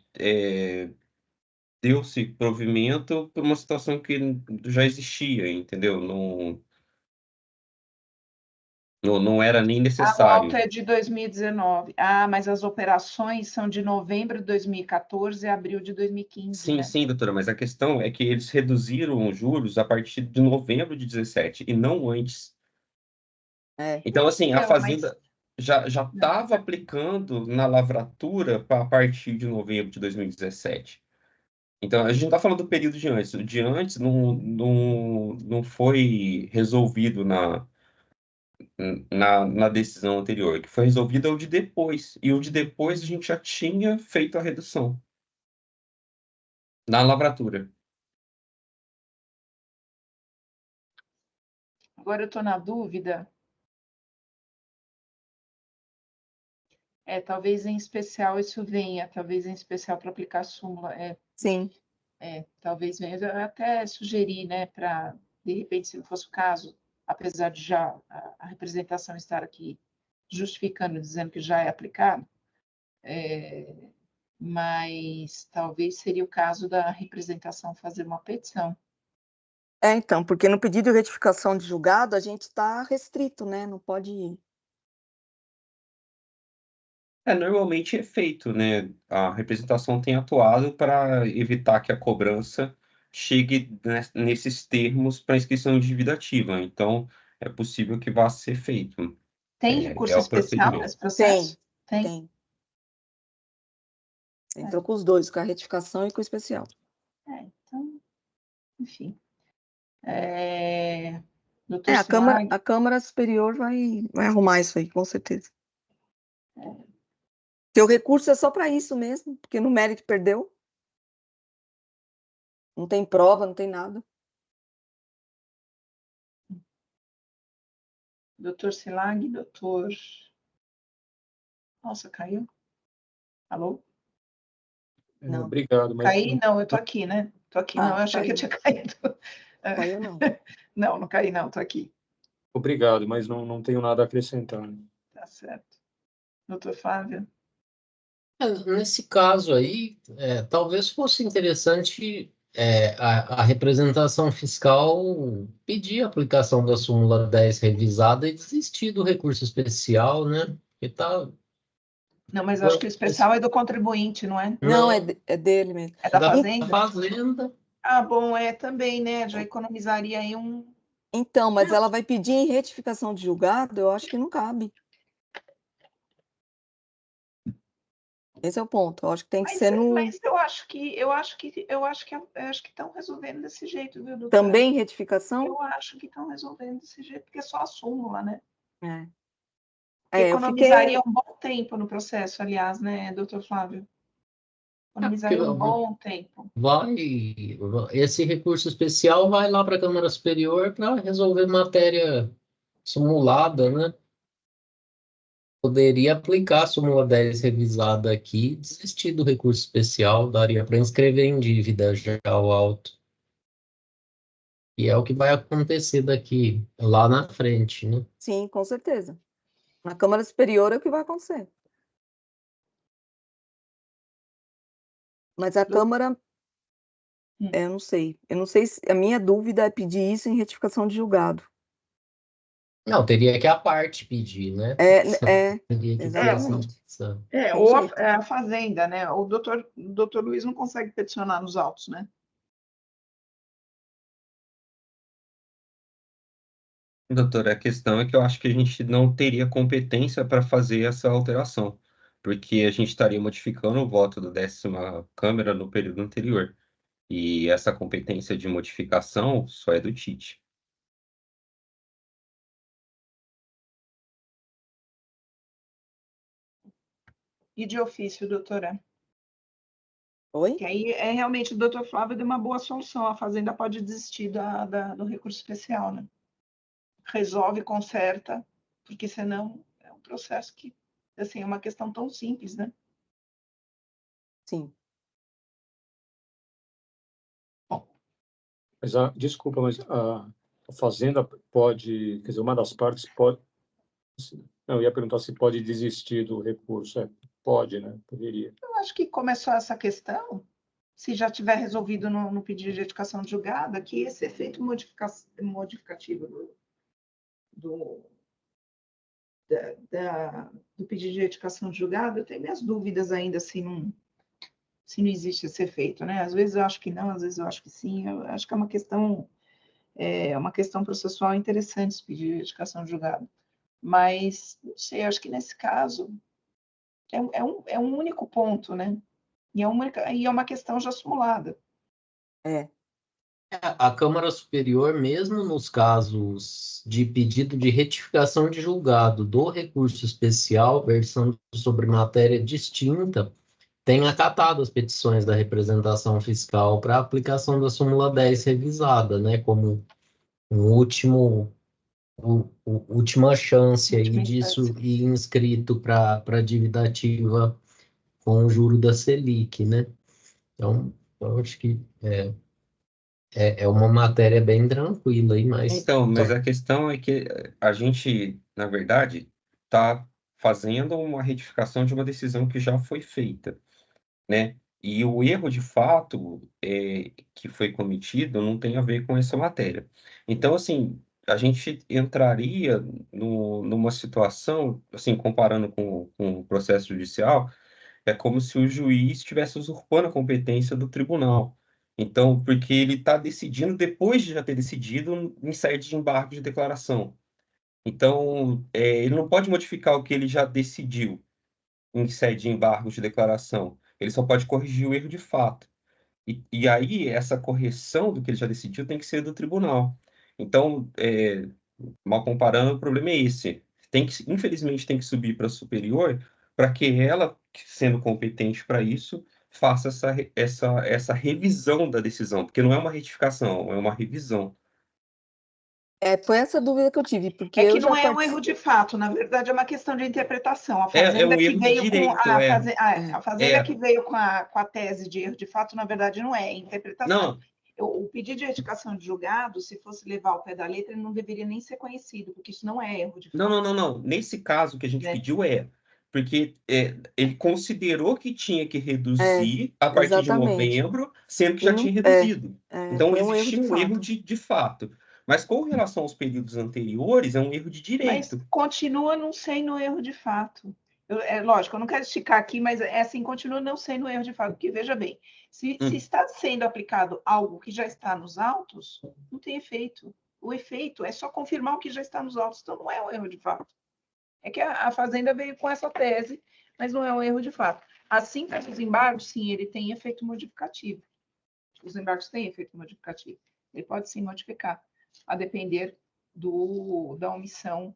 deu-se provimento por uma situação que já existia, entendeu? Não era nem O auto necessário. é de 2019. Mas as operações são de novembro de 2014 a abril de 2015, Sim, né? sim, doutora, mas a questão é que eles reduziram os juros a partir de novembro de 17 e não antes. Então, assim, a Fazenda já estava aplicando na lavratura a partir de novembro de 2017. Então, a gente não está falando do período de antes. O de antes não foi resolvido na decisão anterior. O que foi resolvido é o de depois. E o de depois a gente já tinha feito a redução na lavratura. Agora eu estou na dúvida. Talvez em especial isso venha, talvez em especial para aplicar a súmula. Sim. Talvez venha. Eu até sugeri, né, para, de repente, se não fosse o caso, apesar de já a representação estar aqui justificando, dizendo que já é aplicado, mas talvez seria o caso da representação fazer uma petição. Então, porque no pedido de retificação de julgado a gente está restrito, né? Não pode. Normalmente é feito, né? A representação tem atuado para evitar que a cobrança chegue nesses termos para inscrição de dívida ativa. Então, é possível que vá ser feito. Tem recurso o especial procedimento. nesse processo? Tem. Entrou com os dois, com a retificação e com o especial. Então, enfim. Doutor A Câmara Superior vai arrumar isso aí, com certeza. Porque o recurso é só para isso mesmo, porque no mérito perdeu. Não tem prova, não tem nada. Doutor Silag, doutor... Nossa, caiu? Alô? Não. Obrigado. Mas Caí? Não, eu estou aqui, né? Estou aqui, não, eu achei que eu tinha caído. Caiu, não. Não caí, não, estou aqui. Obrigado, mas não tenho nada a acrescentar. Tá certo. Doutor Flávio? Nesse caso aí, talvez fosse interessante a representação fiscal pedir a aplicação da súmula 10 revisada e desistir do recurso especial, né? Porque tá... Não, mas eu acho que o especial é do contribuinte, não é? Não, é dele mesmo. É da Fazenda? Da Fazenda. Ah, bom, também, né? Já economizaria aí um... Então, mas ela vai pedir em retificação de julgado, eu acho que não cabe. Esse é o ponto. Eu acho que tem que ser no... Mas eu acho que estão resolvendo desse jeito, viu, doutora? Também retificação? Eu acho que estão resolvendo desse jeito, porque é só a súmula, né? eu Economizaria um bom tempo no processo, aliás, né, doutor Flávio? Economizaria um bom tempo. Esse recurso especial vai lá para a Câmara Superior para resolver matéria simulada, né? Poderia aplicar a súmula 10 revisada aqui, desistir do recurso especial, daria para inscrever em dívida já ao alto. E é o que vai acontecer daqui, lá na frente, né? Sim, com certeza. Na Câmara Superior é o que vai acontecer. Mas a Câmara, eu não sei. Eu não sei se a minha dúvida é pedir isso em retificação de julgado. Não, teria que a parte pedir, né? Exatamente. Ou a Fazenda, né? O doutor Luiz não consegue peticionar nos autos, né? Doutora, a questão é que eu acho que a gente não teria competência para fazer essa alteração, porque a gente estaria modificando o voto da 10ª Câmara no período anterior. E essa competência de modificação só é do Tite. E de ofício, doutora? Oi? Que aí realmente o doutor Flávio deu uma boa solução. A Fazenda pode desistir do recurso especial, né? Resolve, conserta, porque senão é um processo que, assim, é uma questão tão simples, né? Sim. Bom. Mas desculpa, mas a Fazenda pode, quer dizer, uma das partes pode... Não, eu ia perguntar se pode desistir do recurso. Pode, né? Poderia. Eu acho que começou essa questão, se já tiver resolvido no pedido de retificação de julgado, que esse efeito modificativo do pedido de retificação de julgado, eu tenho minhas dúvidas ainda se não existe esse efeito, né? Às vezes eu acho que não, às vezes eu acho que sim. Eu acho que é uma questão processual interessante esse pedido de retificação de julgado. Mas, não sei, acho que nesse caso é um único ponto, né? E é uma questão já simulada. A Câmara Superior, mesmo nos casos de pedido de retificação de julgado do recurso especial, versando sobre matéria distinta, tem acatado as petições da representação fiscal para aplicação da súmula 10 revisada, né, como um último última chance aí Última disso instância. ir inscrito para a dívida ativa com o juro da Selic, né? Então, eu acho que é uma matéria bem tranquila aí, mas Então, mas só a questão é que a gente, na verdade, está fazendo uma retificação de uma decisão que já foi feita, né? E o erro de fato que foi cometido não tem a ver com essa matéria. Então, assim, a gente entraria numa situação, assim, comparando com o processo judicial, é como se o juiz estivesse usurpando a competência do tribunal. Então, porque ele está decidindo depois de já ter decidido em sede de embargo de declaração. Então, ele não pode modificar o que ele já decidiu em sede de embargo de declaração. Ele só pode corrigir o erro de fato. E aí, essa correção do que ele já decidiu tem que ser do tribunal. Então, mal comparando, o problema é esse. Infelizmente, tem que subir para superior para que ela, sendo competente para isso, faça essa revisão da decisão, porque não é uma retificação, é uma revisão. Foi essa dúvida que eu tive, porque É que eu não já é um erro participei. de fato, na verdade é uma questão de interpretação. A É Fazenda um que erro de veio com direito, a Fazenda é. que veio com a tese de erro de fato, na verdade não é interpretação. Não, O pedido de retificação de julgado, se fosse levar ao pé da letra, ele não deveria nem ser conhecido, porque isso não é erro de não, fato, não, não, não. Nesse caso que a gente né? pediu porque ele considerou que tinha que É, reduzir a partir de exatamente. novembro, sendo que E já não, tinha reduzido. Então, foi um erro existia de um erro fato. de fato. Mas com relação aos períodos anteriores, é um erro de Mas direito. continua não sendo erro de fato. É lógico, eu não quero esticar aqui, mas é assim, continua não sendo erro de fato, porque veja bem, se Hum. está sendo aplicado algo que já está nos autos, não tem efeito. O efeito é só confirmar o que já está nos autos, então não é um erro de fato. É que a Fazenda veio com essa tese, mas não é um erro de fato. Assim como os embargos, sim, ele tem efeito modificativo. Os embargos têm efeito modificativo. Ele pode sim modificar, a depender da omissão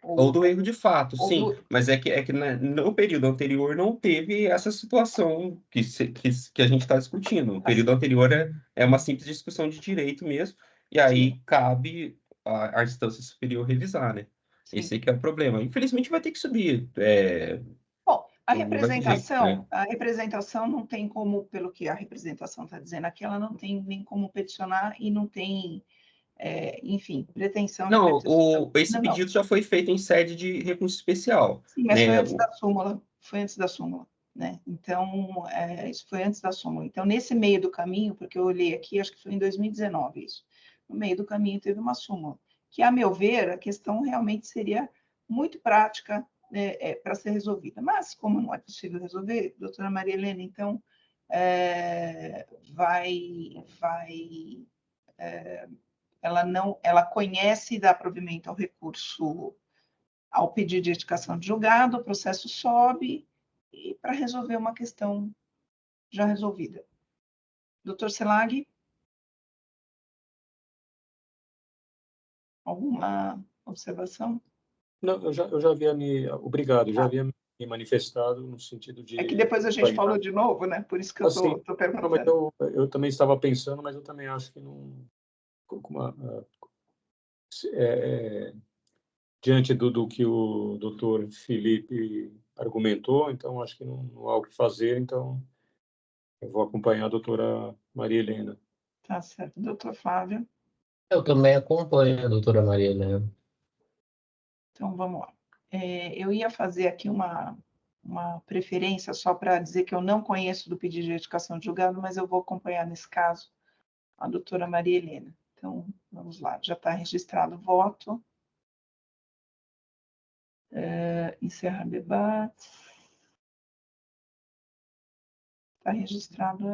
Ou ou, do erro de fato, ou sim. do. Mas é que no período anterior não teve essa situação que a gente está discutindo. O período Assim, anterior é uma simples discussão de direito mesmo, e sim, aí cabe a instância superior revisar, né? sim. Esse é que é o problema. Infelizmente vai ter que subir. Bom, Não vai ter jeito, né? a representação não tem como, pelo que a representação está dizendo aqui, ela não tem nem como peticionar e não tem, enfim, pretensão de Não, petição. esse Não, não. pedido já foi feito em sede de recurso especial, Sim, mas foi né? antes da súmula. Foi antes da súmula, né? Então, isso foi antes da súmula. Então, nesse meio do caminho, porque eu olhei aqui, acho que foi em 2019 isso. No meio do caminho teve uma súmula, que, a meu ver, a questão realmente seria muito prática, né, para ser resolvida. Mas, como não é possível resolver, doutora Maria Helena, então, vai, ela não, ela conhece e dá provimento ao recurso, ao pedido de indicação de julgado, o processo sobe e para resolver uma questão já resolvida. Doutor Selag, alguma observação? Não, eu já havia obrigado, eu já Ah, havia me manifestado no sentido é que de depois a gente acompanhar. falou de novo, né? Por isso que eu Assim, estou não, mas perguntando. eu também estava pensando, mas eu também acho que não, com é, diante do que o doutor Felipe argumentou, então acho que não há o que fazer, então eu vou acompanhar a doutora Maria Helena. Tá certo. Doutor Flávio, eu também acompanho a doutora Maria Helena. então vamos lá. Eu ia fazer aqui uma preferência só para dizer que eu não conheço do pedido de indicação de julgado, mas eu vou acompanhar nesse caso a doutora Maria Helena. Então, vamos lá, já está registrado o voto. Encerrar debate. Está registrado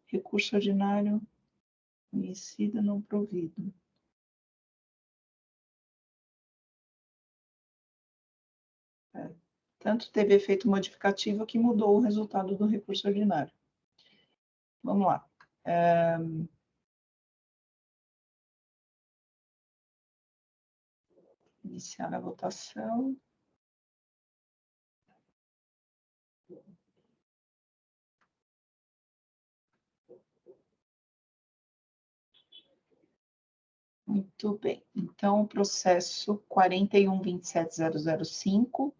recurso ordinário conhecido, não provido. Tanto teve efeito modificativo que mudou o resultado do recurso ordinário. Vamos lá. Iniciar a votação. Muito bem. Então, o processo 41.27.005,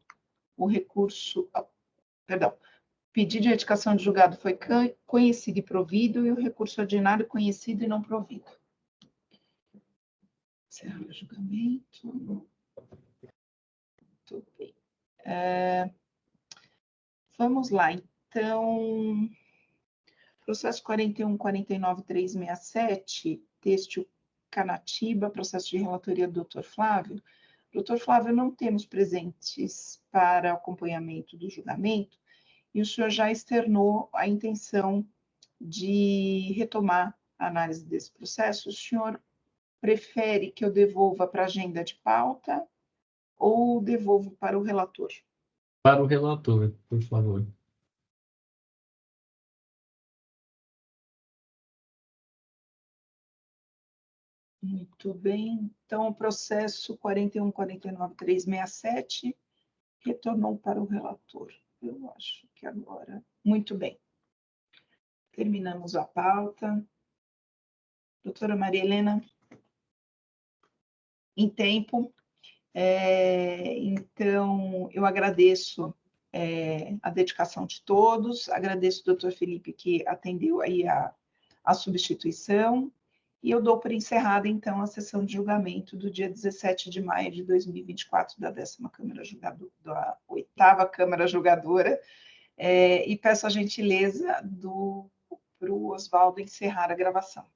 o recurso... Perdão. Pedido de retificação de julgado foi conhecido e provido, e o recurso ordinário conhecido e não provido. Encerrar o julgamento. Muito bem. Vamos lá, então. Processo 41.49.367, têxtil Canatiba, processo de relatoria do Dr. Flávio. Doutor Flávio, não temos presentes para acompanhamento do julgamento, e o senhor já externou a intenção de retomar a análise desse processo. O senhor prefere que eu devolva para a agenda de pauta ou devolvo para o relator? Para o relator, por favor. Muito bem. Então, o processo 41.49.367 retornou para o relator. Eu acho que agora... Muito bem. Terminamos a pauta. Doutora Maria Helena? Em tempo. Então, eu agradeço a dedicação de todos, agradeço o doutor Felipe que atendeu aí a substituição, e eu dou por encerrada, então, a sessão de julgamento do dia 17 de maio de 2024 da 10ª Câmara Julgadora, da 8ª Câmara Julgadora, e peço a gentileza para o Oswaldo encerrar a gravação.